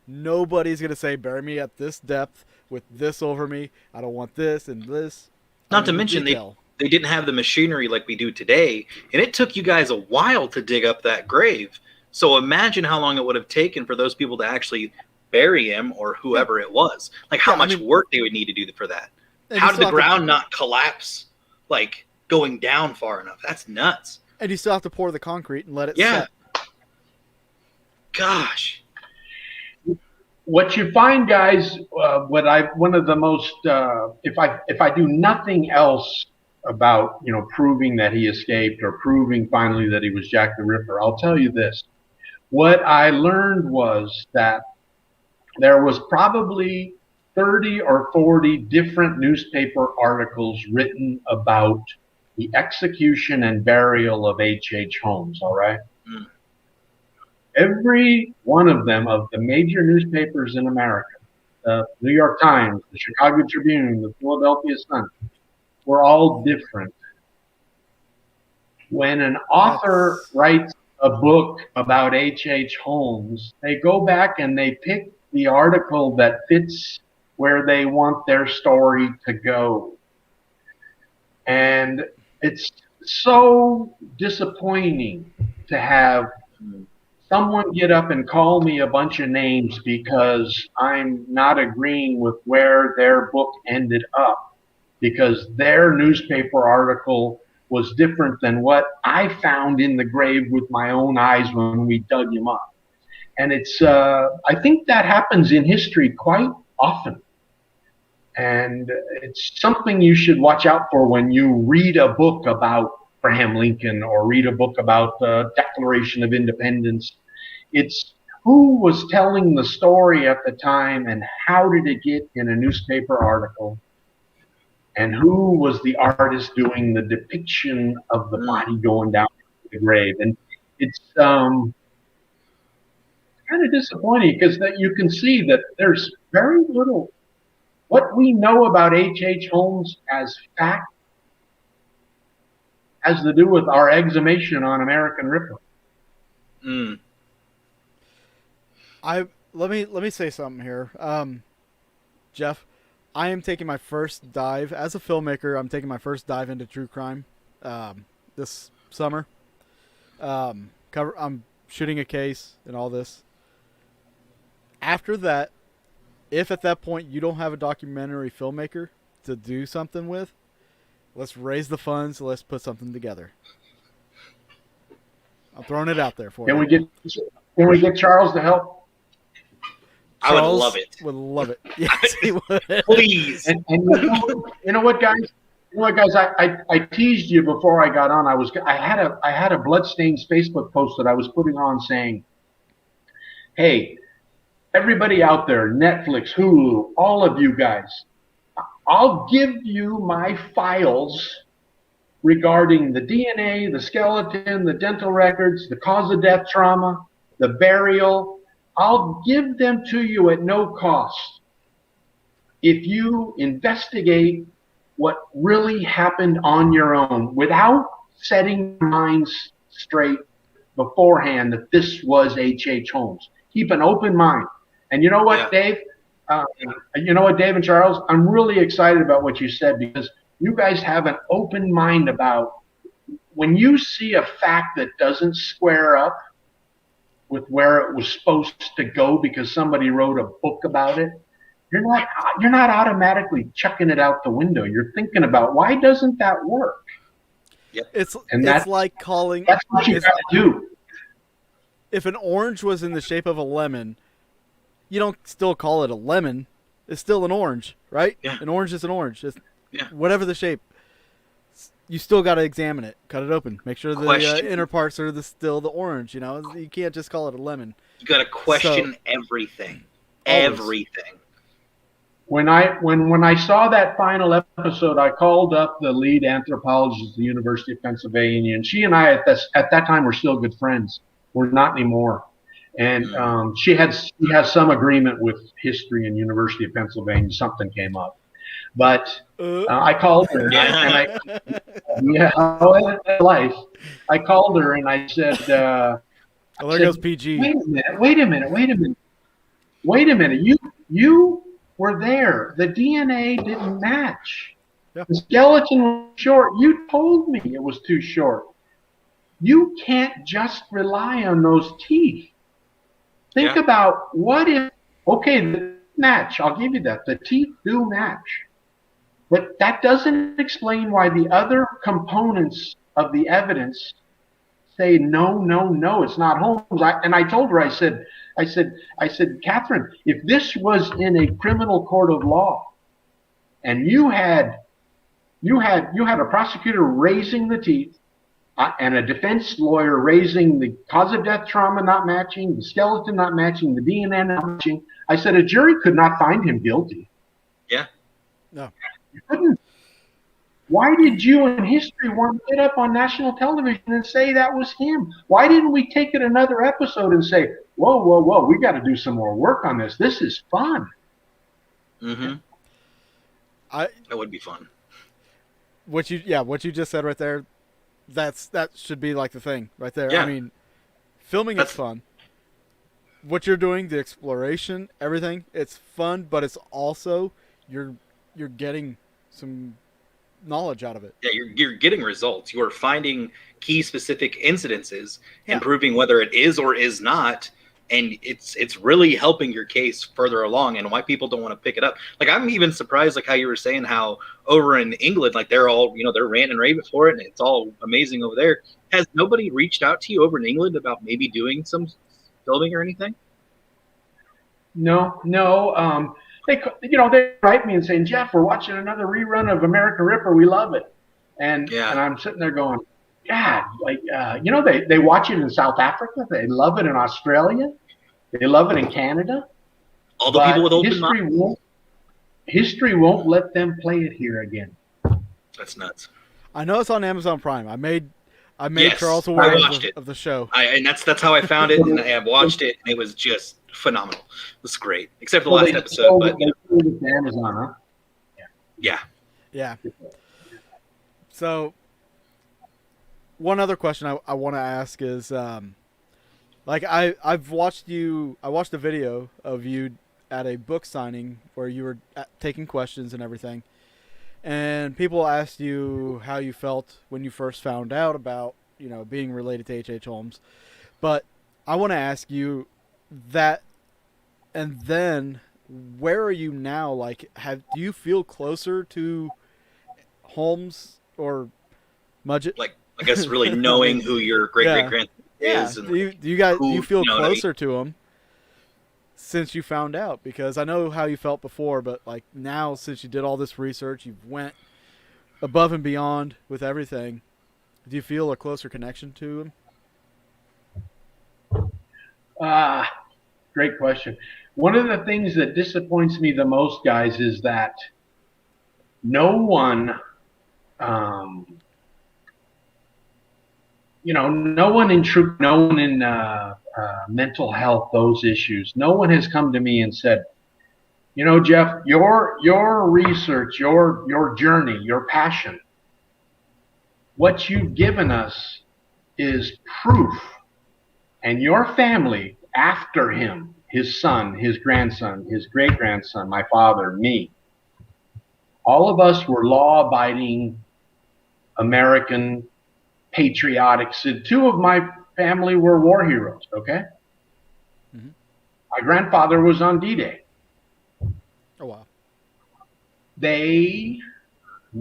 Nobody's going to say, bury me at this depth with this over me. I don't want this and this. Not to mention they didn't have the machinery like we do today, and it took you guys a while to dig up that grave. So imagine how long it would have taken for those people to actually bury him or whoever it was. Like how much work they would need to do for that. How did the ground not collapse, like going down far enough? That's nuts. And you still have to pour the concrete and let it set. Gosh. What you find, guys, one of the most, if I do nothing else about, proving that he escaped or proving finally that he was Jack the Ripper, I'll tell you this. What I learned was that there was probably 30 or 40 different newspaper articles written about the execution and burial of H.H. Holmes, all right? Mm. Every one of them, of the major newspapers in America, the New York Times, the Chicago Tribune, the Philadelphia Sun, were all different. When an author writes a book about H.H. Holmes, they go back and they pick the article that fits where they want their story to go. And it's so disappointing to have someone get up and call me a bunch of names because I'm not agreeing with where their book ended up, because their newspaper article was different than what I found in the grave with my own eyes when we dug him up. And it's, I think that happens in history quite often. And it's something you should watch out for when you read a book about Abraham Lincoln or read a book about the Declaration of Independence. It's who was telling the story at the time and how did it get in a newspaper article, and who was the artist doing the depiction of the body going down the grave. And it's kind of disappointing because that you can see that there's very little. What we know about H.H. Holmes as fact has to do with our exhumation on American Ripper. Mm. Let me say something here, Jeff. I am taking my first dive as a filmmaker. I'm taking my first dive into true crime this summer. I'm shooting a case and all this. After that, if at that point you don't have a documentary filmmaker to do something with, let's raise the funds. Let's put something together. I'm throwing it out there for Can you. Can we get Charles to help? I would Charles love it. Would love it. Yes, he would. Please. And you know what, guys? You know what, guys? I teased you before I got on. I had a Bloodstains Facebook post that I was putting on saying, "Hey, everybody out there, Netflix, Hulu, all of you guys, I'll give you my files regarding the DNA, the skeleton, the dental records, the cause of death trauma, the burial. I'll give them to you at no cost if you investigate what really happened on your own without setting your minds straight beforehand that this was H.H. Holmes. Keep an open mind." And you know what, Dave? You know what, Dave and Charles? I'm really excited about what you said, because you guys have an open mind about when you see a fact that doesn't square up with where it was supposed to go because somebody wrote a book about it. You're not automatically chucking it out the window. You're thinking about, why doesn't that work? Yep. It's that's like calling. That's what you got to do. If an orange was in the shape of a lemon, you don't still call it a lemon. It's still an orange, right? Yeah. An orange is an orange. It's Yeah. whatever the shape. You still got to examine it, cut it open, make sure the inner parts are still the orange. You know, you can't just call it a lemon. You got to question everything. Always. Everything. When I saw that final episode, I called up the lead anthropologist at the University of Pennsylvania, and she and I at that time were still good friends. We're not anymore. And she has some agreement with history and University of Pennsylvania. Something came up, but I called her. Life. I called her and I said, "There goes PG." Wait a minute. You were there. The DNA didn't match. Yeah. The skeleton was short. You told me it was too short. You can't just rely on those teeth. Think about what if, okay, the match, I'll give you that. The teeth do match. But that doesn't explain why the other components of the evidence say, no, it's not Holmes. I told her, I said, Catherine, if this was in a criminal court of law and you had a prosecutor raising the teeth, and a defense lawyer raising the cause of death trauma not matching, the skeleton not matching, the DNA not matching, I said a jury could not find him guilty. Yeah. No. You couldn't. Why did you in history want to get up on national television and say that was him? Why didn't we take it another episode and say, whoa, we got to do some more work on this. This is fun. Mm-hmm. That would be fun. What you just said right there, that should be like the thing right there. Yeah. I mean, filming is fun. What you're doing, the exploration, everything, it's fun, but it's also you're getting some knowledge out of it. Yeah, you're getting results. You're finding key specific incidences and proving whether it is or is not, and it's really helping your case further along, and why people don't want to pick it up. Like, I'm even surprised, like how you were saying how over in England, like they're all, they're ranting and raving for it and it's all amazing over there. Has nobody reached out to you over in England about maybe doing some filming or anything? No. They write me and saying, Jeff, we're watching another rerun of American Ripper. We love it. And I'm sitting there going, God, they watch it in South Africa. They love it in Australia. They love it in Canada. All the people with open minds. History won't let them play it here again. That's nuts. I know it's on Amazon Prime. I made yes, Charles aware of the show. And that's how I found it, and I have watched it, and it was just phenomenal. It was great, except for the last episode. But it's Amazon, huh? Yeah. So, one other question I want to ask is, I watched a video of you at a book signing where you were taking questions and everything, and people asked you how you felt when you first found out about being related to H.H. Holmes, but I want to ask you that, and then where are you now? Like, do you feel closer to Holmes or Mudgett? Like, I guess really knowing who your great-great-grand... Yeah. is. And, Do you guys do you feel you know what I mean? closer to him since you found out? Because I know how you felt before, but like now, since you did all this research, you've went above and beyond with everything. Do you feel a closer connection to him? Great question. One of the things that disappoints me the most, guys, is that no one, no one in mental health, those issues, no one has come to me and said, Jeff, your research, your journey, your passion, what you've given us is proof. And your family, after him, his son, his grandson, his great-grandson, my father, me, all of us were law-abiding American patriotic. Two of my family were war heroes, okay? Mm-hmm. My grandfather was on D-Day. Oh, wow. They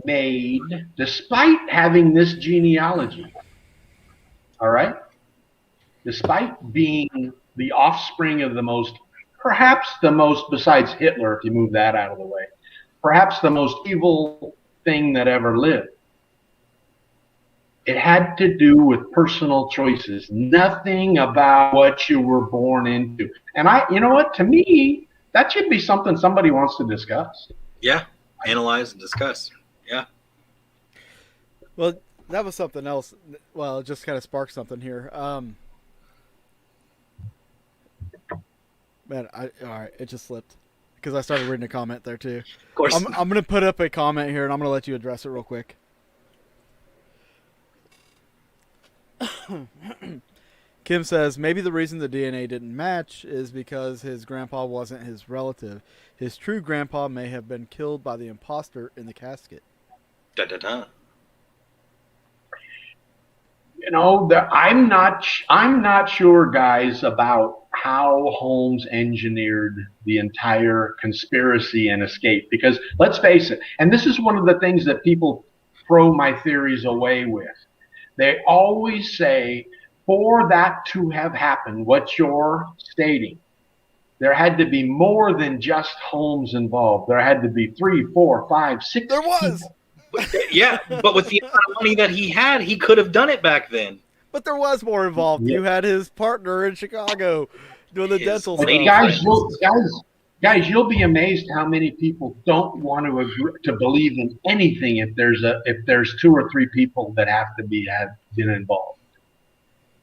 made, despite having this genealogy, all right? Despite being the offspring of perhaps the most, besides Hitler, if you move that out of the way, perhaps the most evil thing that ever lived. It had to do with personal choices, nothing about what you were born into. And you know what? To me, that should be something somebody wants to discuss. Yeah, analyze and discuss. Yeah. Well, that was something else. Well, it just kind of sparked something here. Man, all right, it just slipped because I started reading a comment there too. Of course. I'm going to put up a comment here, and I'm going to let you address it real quick. Kim says, maybe the reason the DNA didn't match is because his grandpa wasn't his relative. His true grandpa may have been killed by the imposter in the casket. Da, da, da. I'm not sure, guys, about how Holmes engineered the entire conspiracy and escape. Because let's face it, and this is one of the things that people throw my theories away with. They always say, for that to have happened, what you're stating, there had to be more than just Holmes involved. There had to be 3, 4, 5, 6. There was. People. Yeah, but with the amount of money that he had, he could have done it back then. But there was more involved. Yeah. You had his partner in Chicago doing the dental stuff. Guys, you'll be amazed how many people don't want to agree to believe in anything if there's 2 or 3 people that have been involved.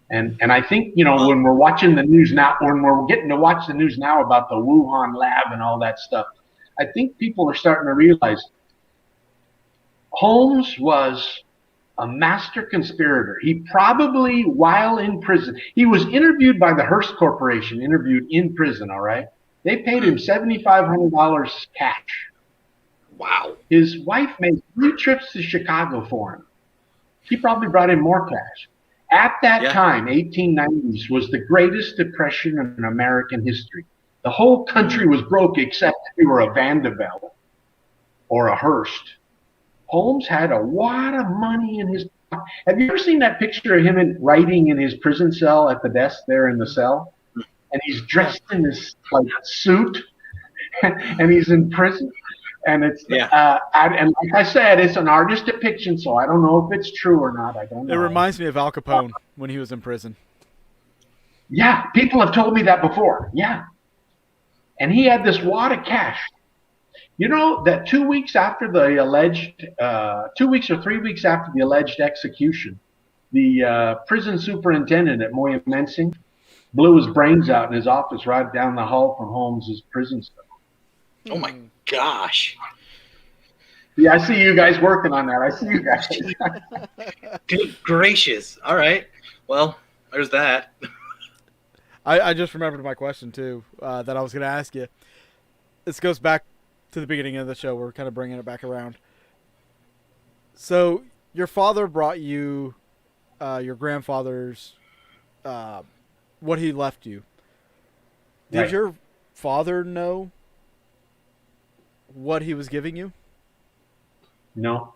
And I think, when we're watching the news now, when we're getting to watch the news now about the Wuhan lab and all that stuff, I think people are starting to realize Holmes was a master conspirator. He probably, while in prison, he was interviewed by the Hearst Corporation, interviewed in prison, all right? They paid him $7,500 cash. Wow. His wife made 3 trips to Chicago for him. She probably brought him more cash. At that time, 1890s, was the greatest depression in American history. The whole country was broke except if you were a Vanderbilt or a Hearst. Holmes had a lot of money in his pocket. Have you ever seen that picture of him writing in his prison cell at the desk there in the cell? And he's dressed in this suit, and he's in prison. And it's and like I said, it's an artist depiction, so I don't know if it's true or not. I don't know. It reminds me of Al Capone when he was in prison. Yeah, people have told me that before. Yeah, and he had this wad of cash. You know that 2 weeks after the alleged, 2 weeks or 3 weeks after the alleged execution, the prison superintendent at Moyamensing blew his brains out in his office right down the hall from Holmes's prison cell. Oh my gosh. Yeah, I see you guys working on that. I see you guys. Good gracious. All right. Well, there's that. I just remembered my question, too, that I was going to ask you. This goes back to the beginning of the show. We're kind of bringing it back around. So your father brought you your grandfather's, what he left you. Did your father know what he was giving you? No.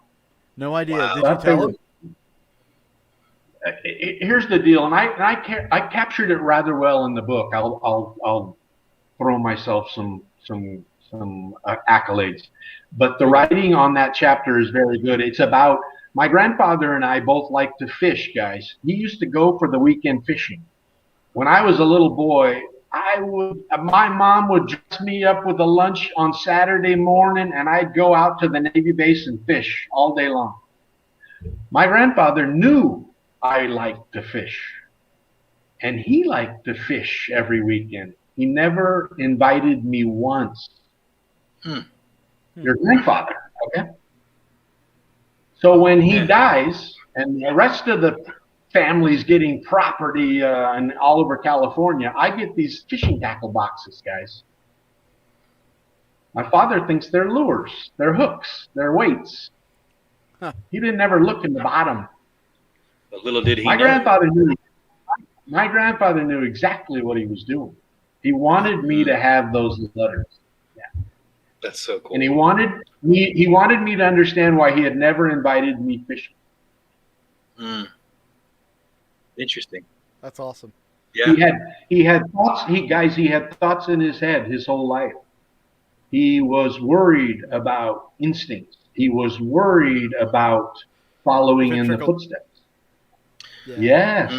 No idea. Wow. Did you tell him? here's the deal, and I captured it rather well in the book. I'll throw myself some accolades, but the writing on that chapter is very good. It's about my grandfather and I both like to fish, guys. He used to go for the weekend fishing. When I was a little boy, my mom would dress me up with a lunch on Saturday morning, and I'd go out to the Navy base and fish all day long. My grandfather knew I liked to fish, and he liked to fish every weekend. He never invited me once. Your grandfather, okay? So when he dies, and the rest of the family's getting property and all over California, I get these fishing tackle boxes, guys. My father thinks they're lures, they're hooks, they're weights. He didn't ever look in the bottom. But little did he My know. My grandfather knew exactly what he was doing. He wanted me to have those letters. Yeah. That's so cool. And he wanted me to understand why he had never invited me fishing. Interesting. That's awesome. Yeah. He had thoughts. He had thoughts in his head his whole life. He was worried about instincts. He was worried about following in the footsteps. Yeah. Yes.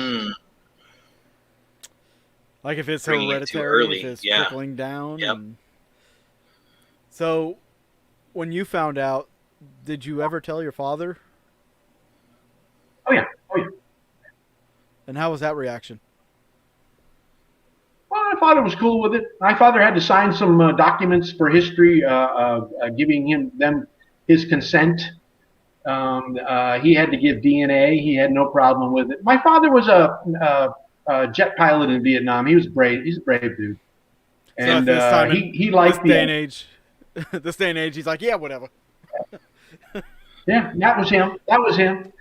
Like if it's Bringing it too hereditary, early. if it's Yeah. trickling down. Yep. So, when you found out, did you ever tell your father? Oh yeah. And how was that reaction? Well, my father was cool with it. My father had to sign some documents for history, giving them his consent. He had to give DNA. He had no problem with it. My father was a jet pilot in Vietnam. He was brave. He's a brave dude. And he liked this day and age. This day and age, he's like, yeah, whatever. Yeah, that was him.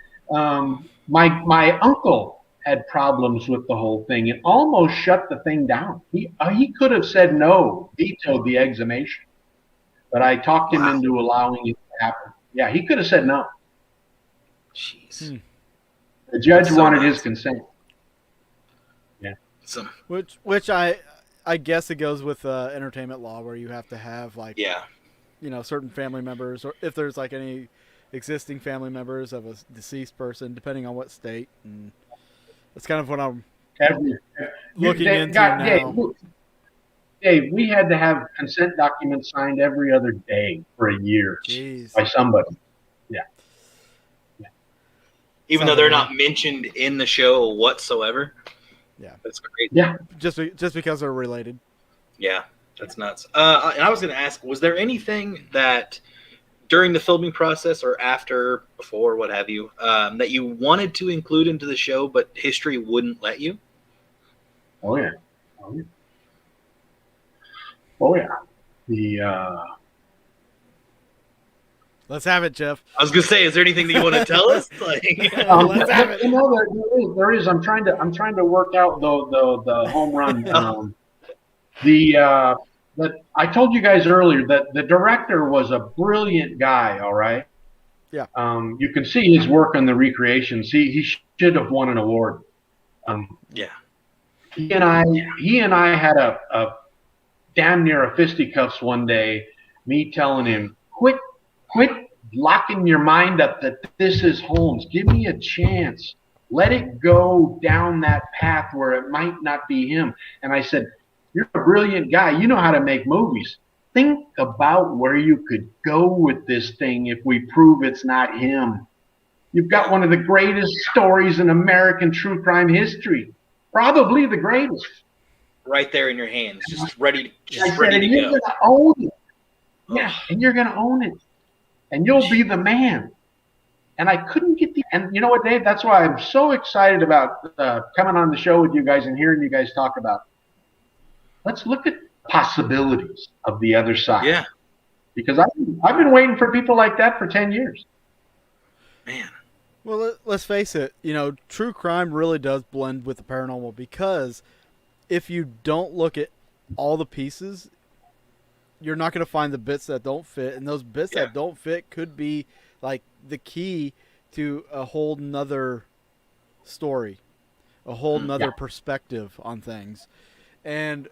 My uncle had problems with the whole thing. It almost shut the thing down. He could have said no, vetoed the exhumation, but I talked him into allowing it to happen. Yeah, he could have said no. Jeez. The judge wanted his consent. Yeah. Which I guess it goes with entertainment law, where you have to have certain family members, or if there's like any existing family members of a deceased person, depending on what state. And that's kind of what I'm looking into now. Dave, we had to have consent documents signed every other day for a year. Jeez. By somebody. Yeah. Even though they're not mentioned in the show whatsoever. Yeah. That's crazy. Yeah. Just because they're related. Yeah, that's nuts. And I was going to ask, was there anything that during the filming process or after, before, what have you, that you wanted to include into the show, but history wouldn't let you? Oh, yeah. Let's have it, Jeff. I was going to say, is there anything that you want to tell us? Let's have it. There is. I'm trying to work out the home run. I told you guys earlier that the director was a brilliant guy. All right. Yeah. You can see his work on the recreations. He should have won an award. Yeah. He and I had a damn near a fisticuffs one day. Me telling him, quit locking your mind up that this is Holmes. Give me a chance. Let it go down that path where it might not be him. And I said, you're a brilliant guy. You know how to make movies. Think about where you could go with this thing if we prove it's not him. You've got one of the greatest stories in American true crime history. Probably the greatest. Right there in your hands, just ready to go. You're going to own it. Yeah, and you're going to own it. And you'll be the man. And I couldn't get and you know what, Dave? That's why I'm so excited about coming on the show with you guys and hearing you guys talk about. Let's look at possibilities of the other side. Yeah. Because I've been waiting for people like that for 10 years. Man. Well, let's face it. True crime really does blend with the paranormal, because if you don't look at all the pieces, you're not going to find the bits that don't fit, and those bits that don't fit could be like the key to a whole nother story, a whole nother perspective on things. And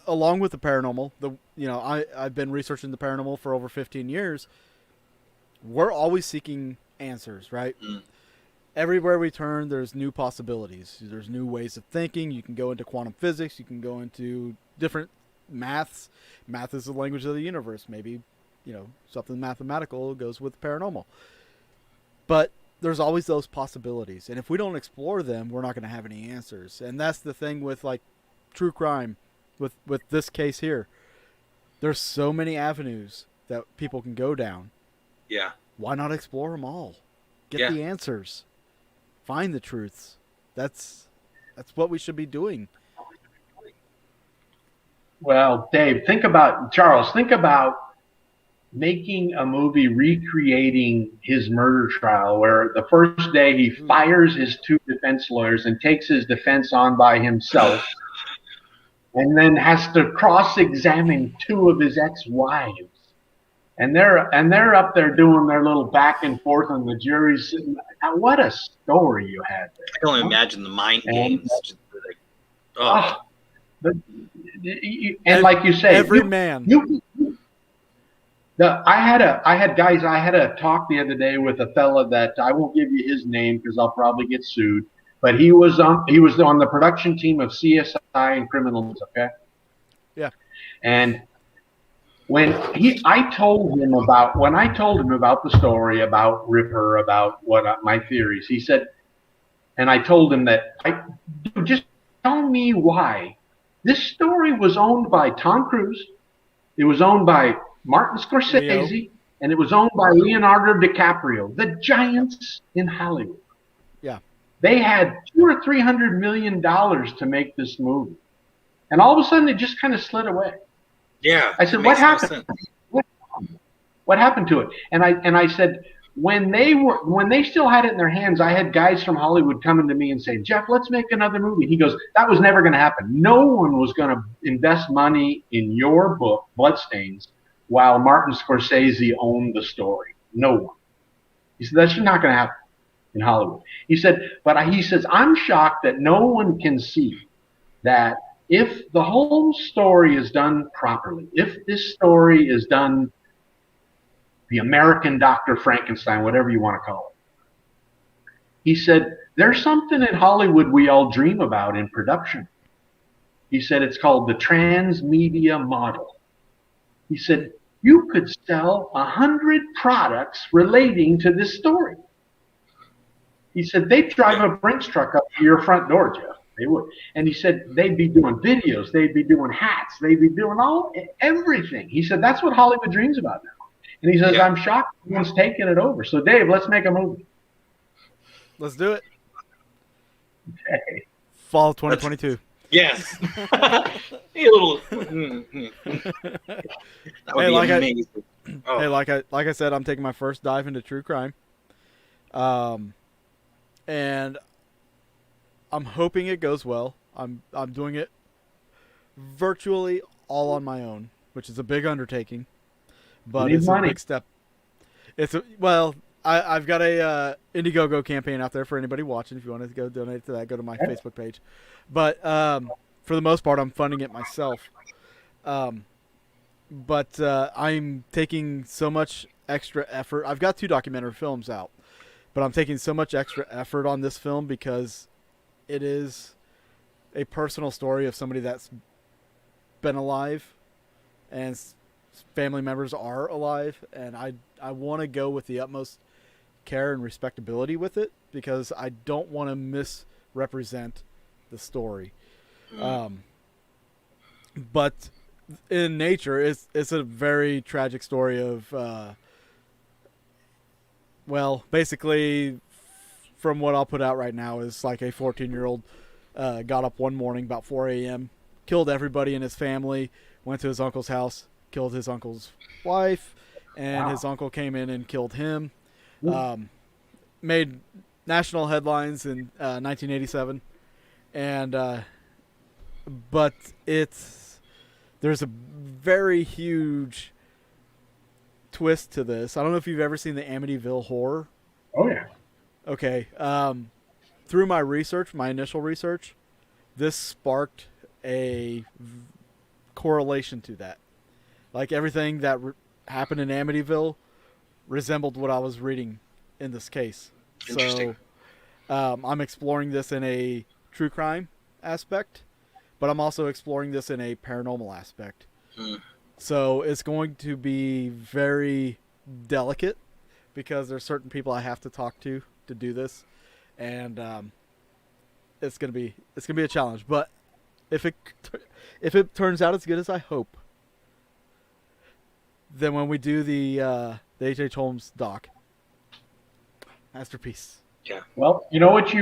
along with the paranormal, I've been researching the paranormal for over 15 years. We're always seeking answers, right? Everywhere we turn, there's new possibilities. There's new ways of thinking. You can go into quantum physics. You can go into different maths. Math is the language of the universe. Maybe, something mathematical goes with paranormal. But there's always those possibilities. And if we don't explore them, we're not going to have any answers. And that's the thing with, like, true crime, with this case here. There's so many avenues that people can go down. Yeah. Why not explore them all? Get the answers. Find the truths. That's what we should be doing. Well, Dave, Charles, think about making a movie recreating his murder trial, where the first day he fires his 2 defense lawyers and takes his defense on by himself, and then has to cross-examine 2 of his ex-wives. And they're up there doing their little back and forth, and the jury's sitting. What a story you had there! I can only imagine the mind games. Like you say, every man. I had a talk the other day with a fella that I won't give you his name because I'll probably get sued. But he was on the production team of CSI and Criminals. Okay. Yeah. And when I told him about the story about Ripper, about my theories, he said, and I told him that just tell me why this story was owned by Tom Cruise, it was owned by Martin Scorsese, and it was owned by Leonardo DiCaprio, the giants in Hollywood. Yeah, they had $200 or $300 million to make this movie, and all of a sudden it just kind of slid away. Yeah. I said, what happened? What happened to it? And I said, when they still had it in their hands, I had guys from Hollywood coming to me and saying, Jeff, let's make another movie. He goes, that was never going to happen. No one was going to invest money in your book, Bloodstains, while Martin Scorsese owned the story. No one. He said, that's not going to happen in Hollywood. He said, I'm shocked that no one can see that if the Holmes story is done properly, if this story is done the American Dr. Frankenstein, whatever you want to call it. He said, there's something in Hollywood we all dream about in production. He said, it's called the transmedia model. He said, you could sell 100 products relating to this story. He said, they'd drive a Brinks truck up to your front door, Jeff. They would. And he said, they'd be doing videos, they'd be doing hats, they'd be doing everything. He said, that's what Hollywood dreams about now. And he says, I'm shocked no one's taking it over. So, Dave, let's make a movie. Let's do it. Okay. Fall 2022. Yes. A little. That would be amazing. Hey, like I said, I'm taking my first dive into true crime. And I'm hoping it goes well. I'm doing it virtually all on my own, which is a big undertaking. But it's a big step. I've got a Indiegogo campaign out there for anybody watching. If you want to go donate to that, go to my Facebook page. But for the most part, I'm funding it myself. But I'm taking so much extra effort. I've got 2 documentary films out, but I'm taking so much extra effort on this film because it is a personal story of somebody that's been alive and family members are alive, and I want to go with the utmost care and respectability with it because I don't want to misrepresent the story. But in nature, it's a very tragic story of, basically, from what I'll put out right now, is like a 14-year-old got up one morning about 4 a.m., killed everybody in his family, went to his uncle's house, killed his uncle's wife, and his uncle came in and killed him. Made national headlines in 1987, and but there's a very huge twist to this. I don't know if you've ever seen the Amityville Horror. Oh yeah. Okay. through my research, my initial research, this sparked a correlation to that. Like everything that happened in Amityville resembled what I was reading in this case. Interesting. So I'm exploring this in a true crime aspect, but I'm also exploring this in a paranormal aspect. So it's going to be very delicate because there's certain people I have to talk to do this, and it's gonna be a challenge. But if it turns out as good as I hope, then when we do the H.H. Holmes doc, masterpiece. Yeah. Well, you know what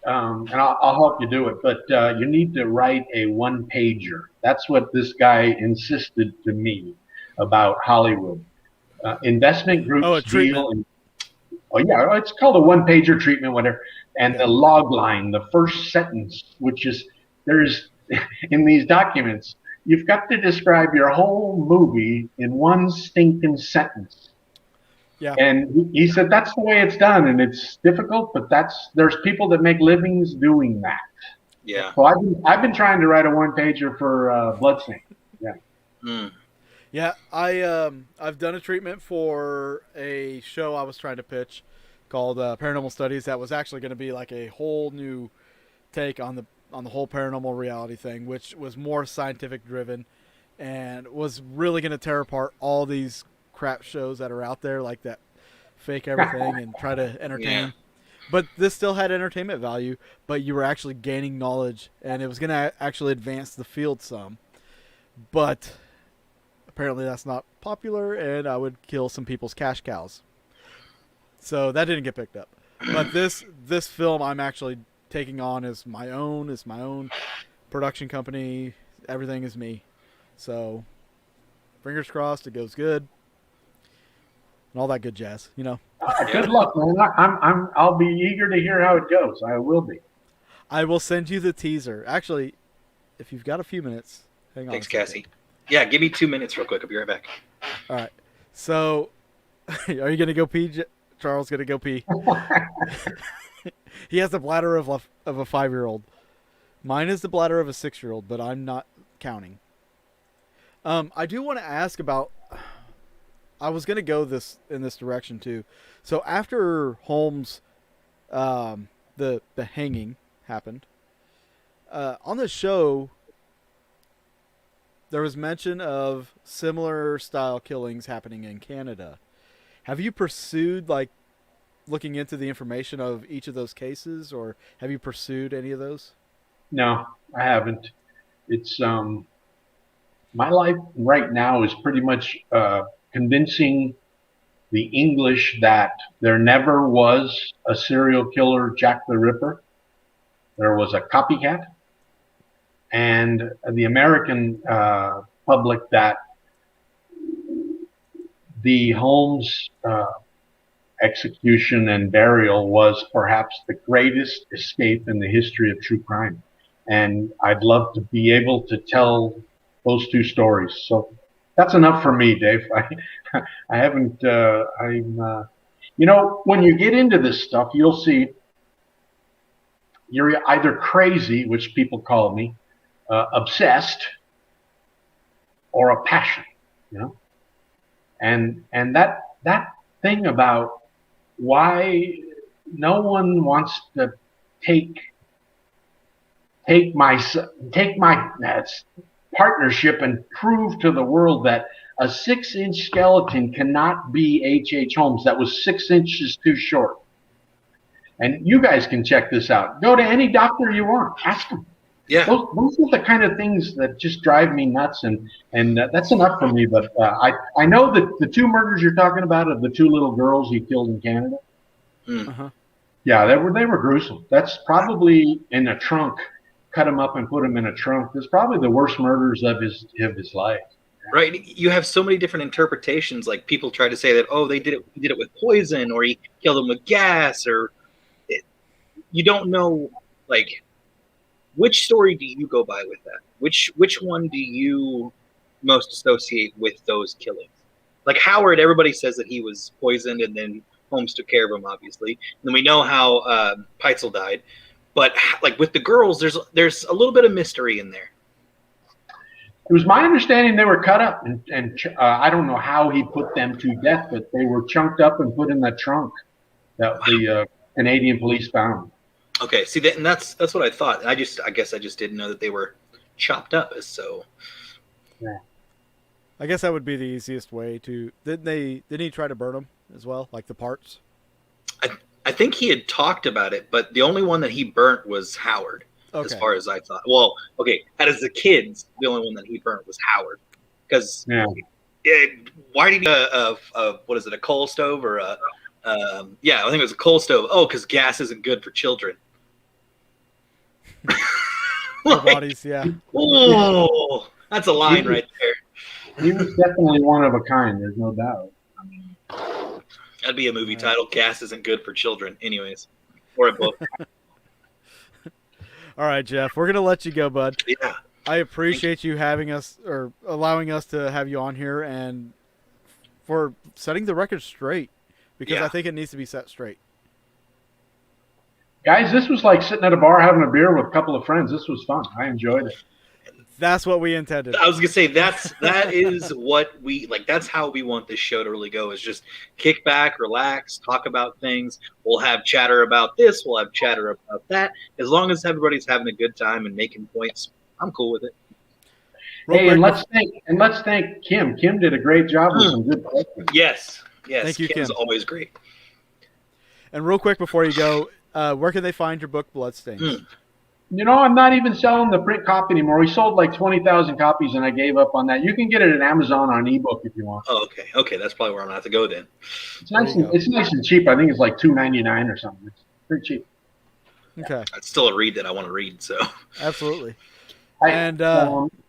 and I'll help you do it, but you need to write a one-pager. That's what this guy insisted to me about Hollywood. Investment groups a treatment. It's called a one-pager treatment, whatever. And the log line, the first sentence, which is there's in these documents, you've got to describe your whole movie in one stinking sentence. Yeah. And he said that's the way it's done, and it's difficult, but there's people that make livings doing that. Yeah. So I've been trying to write a one-pager for Bloodstains. Yeah. Yeah, I've done a treatment for a show I was trying to pitch called Paranormal Studies that was actually going to be like a whole new take on the whole paranormal reality thing, which was more scientific driven and was really going to tear apart all these crap shows that are out there like that fake everything and try to entertain. Yeah. But this still had entertainment value, but you were actually gaining knowledge, and it was going to actually advance the field some. But apparently that's not popular, and I would kill some people's cash cows. So that didn't get picked up. But this film I'm actually taking on as my own production company. Everything is me. So fingers crossed it goes good. And all that good jazz, you know. Good luck, man. I'll be eager to hear how it goes. I will be. I will send you the teaser. Actually, if you've got a few minutes, hang on. Thanks, Cassie. Yeah, give me 2 minutes real quick. I'll be right back. All right. So, are you going to go pee? Charles going to go pee. He has the bladder of a 5-year-old. Mine is the bladder of a 6-year-old, but I'm not counting. I do want to ask about. I was going to go in this direction too. So after Holmes, the hanging happened. On the show, there was mention of similar style killings happening in Canada. Have you pursued looking into the information of each of those cases, or have you pursued any of those? No, I haven't. It's my life right now is pretty much convincing the English that there never was a serial killer, Jack the Ripper. There was a copycat. And the American public that the Holmes execution and burial was perhaps the greatest escape in the history of true crime. And I'd love to be able to tell those two stories. So that's enough for me, Dave. I haven't, when you get into this stuff, you'll see you're either crazy, which people call me, obsessed, or a passion, and that thing about why no one wants to take my partnership and prove to the world that a 6-inch skeleton cannot be H.H. Holmes. That was 6 inches too short. And you guys can check this out. Go to any doctor you want. Ask them. Yeah. Those are the kind of things that just drive me nuts, and that's enough for me. But I know that the 2 murders you're talking about of the 2 little girls he killed in Canada. Uh-huh. Yeah, they were gruesome. That's probably in a trunk. Cut him up and put him in a trunk. That's probably the worst murders of his life. Right. You have so many different interpretations. Like people try to say that, he did it with poison, or he killed him with gas, or you don't know, which story do you go by with that? Which one do you most associate with those killings? Like Howard, everybody says that he was poisoned and then Holmes took care of him, obviously. And then we know how Peitzel died. But like with the girls, there's a little bit of mystery in there. It was my understanding they were cut up, and I don't know how he put them to death, but they were chunked up and put in the trunk that the Canadian police found. Okay, see that, and that's what I thought. I guess I just didn't know that they were chopped up as so. Yeah. I guess that would be the easiest way to. Didn't he try to burn them as well, like the parts? I think he had talked about it, but the only one that he burnt was Howard, as far as I thought. Well, okay, as the kids, the only one that he burnt was Howard, because why did he what is it, a coal stove or a I think it was a coal stove. Oh, because gas isn't good for children. Bodies, yeah. Oh, that's a line right there. He was definitely one of a kind. There's no doubt. I mean, that'd be a movie title. Gas isn't good for children. Anyways, or a book. All right, Jeff. We're gonna let you go, bud. Yeah. I appreciate you having us or allowing us to have you on here and for setting the record straight because I think it needs to be set straight. Guys, this was like sitting at a bar having a beer with a couple of friends. This was fun. I enjoyed it. That's what we intended. I was gonna say that is what we like. That's how we want this show to really go. Is just kick back, relax, talk about things. We'll have chatter about this. We'll have chatter about that. As long as everybody's having a good time and making points, I'm cool with it. Hey, and let's thank Kim. Kim did a great job with some good questions. Yes. Thank you, Kim's Kim. Always great. And real quick before you go, where can they find your book, Bloodstains? You know, I'm not even selling the print copy anymore. We sold like 20,000 copies, and I gave up on that. You can get it at Amazon on ebook if you want. Oh, okay. That's probably where I'm gonna have to go then. It's nice and cheap. I think it's like $2.99 or something. It's pretty cheap. Okay. It's still a read that I want to read. So absolutely. And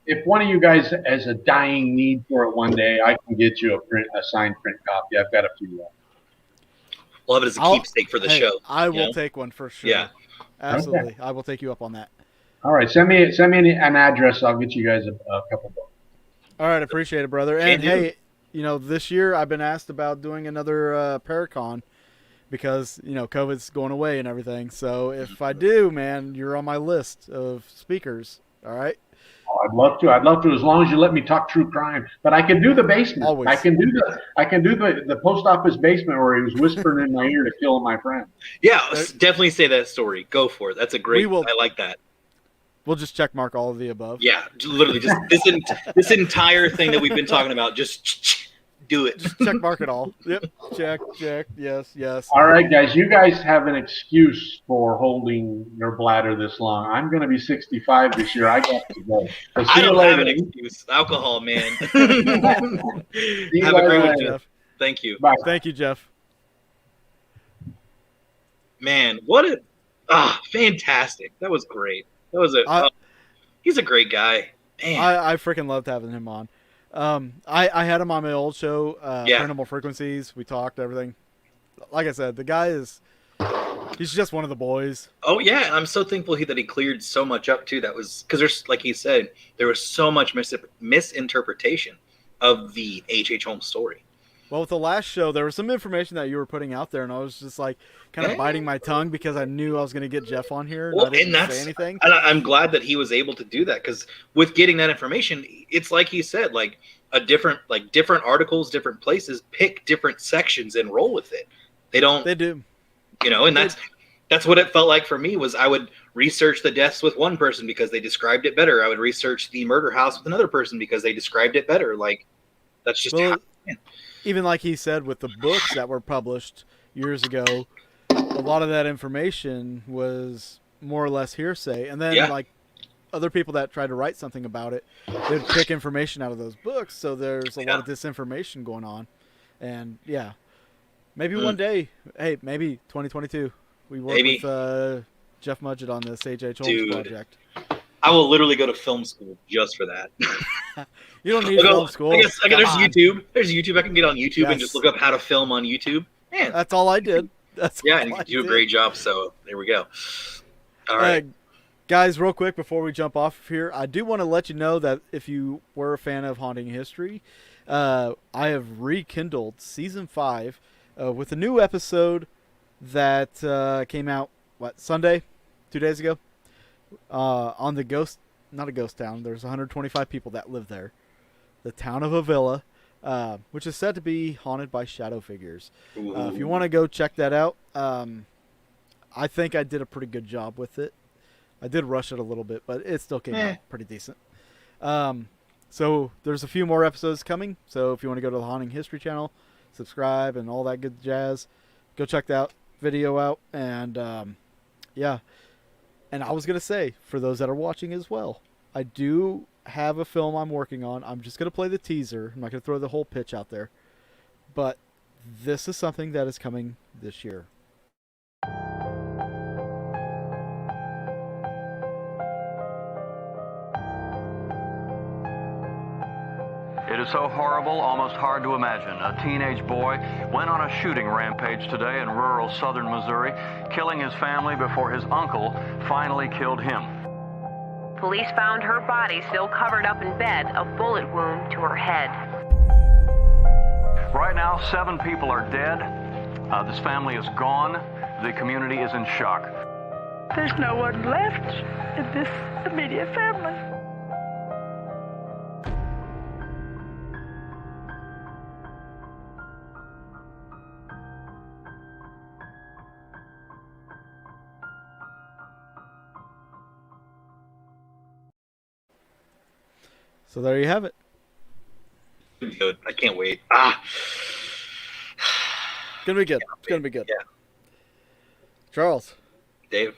if one of you guys has a dying need for it one day, I can get you a signed print copy. I've got a few left. We'll have it as a keepsake for the show. I will take one for sure. Yeah. Absolutely. Okay. I will take you up on that. All right. Send me an address. I'll get you guys a couple books. All right. Appreciate it, brother. And hey, this year I've been asked about doing another Paracon because, COVID's going away and everything. So if I do, man, you're on my list of speakers. All right. Oh, I'd love to, as long as you let me talk true crime. But I can do the basement. Always. I can do the post office basement where he was whispering in my ear to kill my friend. Yeah, definitely say that story. Go for it. That's a great. I like that. We'll just check mark all of the above. Yeah, literally, just this entire thing that we've been talking about. Just do it. Just check mark it all. Yep. Check. Yes. All right, guys. You guys have an excuse for holding your bladder this long. I'm going to be 65 this year. I got to go. I don't have an excuse. Alcohol, man. Have a great one, Jeff. Thank you. Bye. Thank you, Jeff. Man, what fantastic. That was great. That was he's a great guy. Man. I freaking loved having him on. I had him on my old show, Paranormal Frequencies. We talked everything. Like I said, the guy he's just one of the boys. Oh yeah, I'm so thankful that he cleared so much up too. That was because there's, like he said, there was so much misinterpretation of the H.H. Holmes story. Well, with the last show, there was some information that you were putting out there, and I was just like kind of biting my tongue because I knew I was going to get Jeff on here. Well, and I didn't say anything. And I'm glad that he was able to do that because with getting that information, it's like he said, like different articles, different places pick different sections and roll with it. They do. And that's what it felt like for me. Was I would research the deaths with one person because they described it better. I would research the murder house with another person because they described it better. Like that's just how. Even like he said with the books that were published years ago, a lot of that information was more or less hearsay. And then like other people that tried to write something about it, they'd pick information out of those books. So there's a lot of disinformation going on. And maybe one day, maybe 2022, we work with Jeff Mudgett on this H.H. Holmes project. I will literally go to film school just for that. You don't need film school. I guess there's YouTube. There's YouTube. I can get on YouTube and just look up how to film on YouTube. Man, that's all I did. And you do a great job. So there we go. All right. Guys, real quick before we jump off here, I do want to let you know that if you were a fan of Haunting History, I have rekindled Season 5 with a new episode that came out, Sunday? 2 days ago? On the ghost, not a ghost town, there's 125 people that live there. The town of Avila, which is said to be haunted by shadow figures. If you want to go check that out, I think I did a pretty good job with it. I did rush it a little bit, but it still came out pretty decent. So there's a few more episodes coming. So if you want to go to the Haunting History channel, subscribe and all that good jazz, go check that video out. And yeah. And I was going to say, for those that are watching as well, I do have a film I'm working on. I'm just going to play the teaser. I'm not going to throw the whole pitch out there. But this is something that is coming this year. It is so horrible, almost hard to imagine. A teenage boy went on a shooting rampage today in rural southern Missouri, killing his family before his uncle finally killed him. Police found her body still covered up in bed, a bullet wound to her head. Right now, 7 people are dead. This family is gone. The community is in shock. There's no one left in this immediate family. So there you have it. Good. I can't wait. Gonna be good. It's gonna be good. Yeah. Charles, Dave,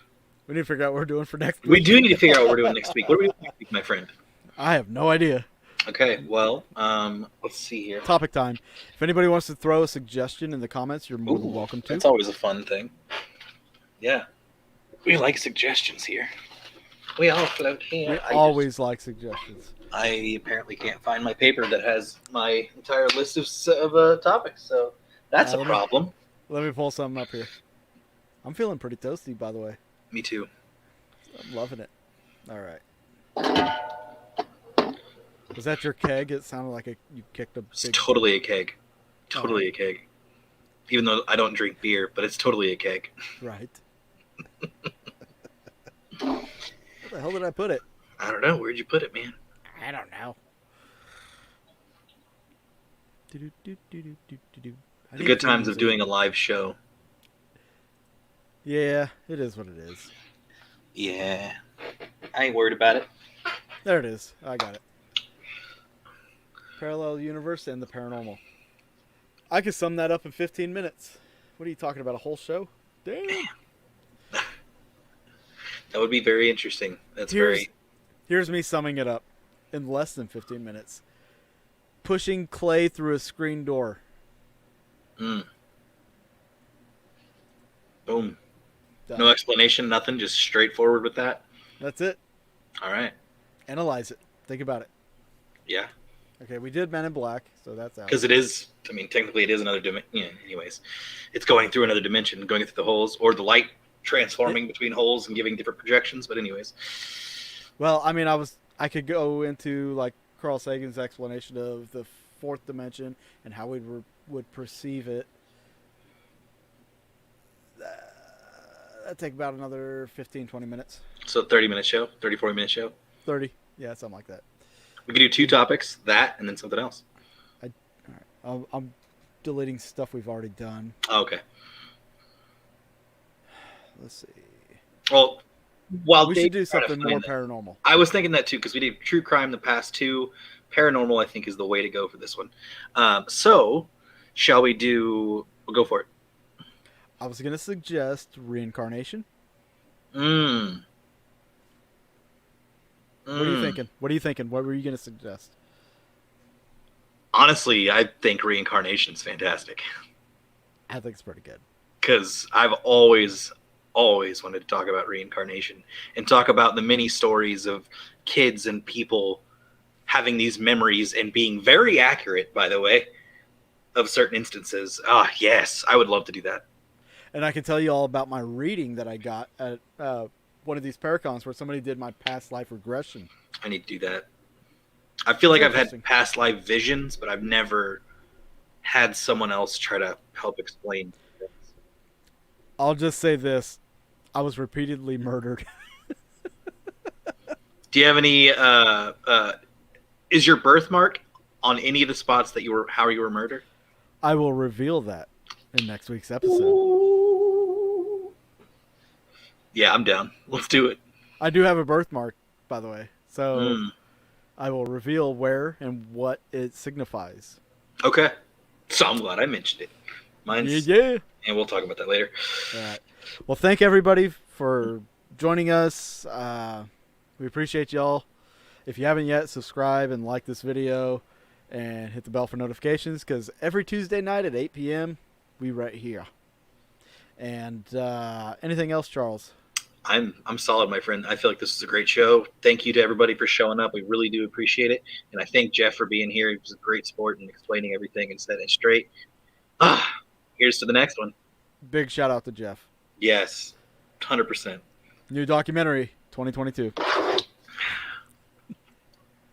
we need to figure out what we're doing for next week. we do need to figure out what we're doing next week. What are we doing next week, my friend? I have no idea. Okay, well, let's see here. Topic time. If anybody wants to throw a suggestion in the comments, you're more than welcome to. That's always a fun thing. Yeah. We like suggestions here. We all float here. We always like suggestions. I apparently can't find my paper that has my entire list of topics, so that's a problem. Let me pull something up here. I'm feeling pretty toasty, by the way. Me too. I'm loving it. All right. Was that your keg? It sounded like you kicked a big... It's totally a keg. Totally a keg. Even though I don't drink beer, but it's totally a keg. Right. Where the hell did I put it? I don't know. Where'd you put it, man? I don't know. The good times of doing a live show. Yeah, it is what it is. Yeah. I ain't worried about it. There it is. I got it. Parallel universe and the paranormal. I could sum that up in 15 minutes. What are you talking about? A whole show? Damn. That would be very interesting. Here's me summing it up in less than 15 minutes. Pushing clay through a screen door. Boom. Done. No explanation, nothing, just straightforward with that. That's it. All right. Analyze it. Think about it. Yeah. Okay, we did Men in Black, so that's out. Because it is, I mean, technically it is another dimension. Yeah, anyways, it's going through another dimension, going through the holes, or the light transforming between holes and giving different projections. But anyways. Well, I mean, I could go into like Carl Sagan's explanation of the fourth dimension and how we would perceive it. That'd take about another 15, 20 minutes. So 30-minute show, 30, 40-minute show? 30. Yeah, something like that. We could do 2 topics, that, and then something else. All right. I'm deleting stuff we've already done. Oh, okay. Let's see. Well, while we should do something more paranormal. I was thinking that too, because we did true crime the past 2. Paranormal, I think, is the way to go for this one. So, shall we do... We'll go for it. I was going to suggest reincarnation. What are you thinking? What were you going to suggest? Honestly, I think reincarnation's fantastic. I think it's pretty good. Because I've always wanted to talk about reincarnation and talk about the many stories of kids and people having these memories and being very accurate, by the way, of certain instances. Ah, yes, I would love to do that. And I can tell you all about my reading that I got at one of these Paracons where somebody did my past life regression. I need to do that. I feel like I've had past life visions, but I've never had someone else try to help explain things. I'll just say this: I was repeatedly murdered. Do you have any? Is your birthmark on any of the spots that how you were murdered? I will reveal that in next week's episode. Yeah, I'm down. Let's do it. I do have a birthmark, by the way, so I will reveal where and what it signifies. Okay. So I'm glad I mentioned it. Mine's Yeah. And we'll talk about that later. All right. Well, thank everybody for joining us. We appreciate y'all. If you haven't yet, subscribe and like this video and hit the bell for notifications, because every Tuesday night at 8 p.m. we right here. And anything else, Charles? I'm solid, my friend. I feel like this is a great show. Thank you to everybody for showing up. We really do appreciate it. And I thank Jeff for being here. He was a great sport and explaining everything and setting it straight. Here's to the next one. Big shout out to Jeff. Yes, 100%. New documentary, 2022.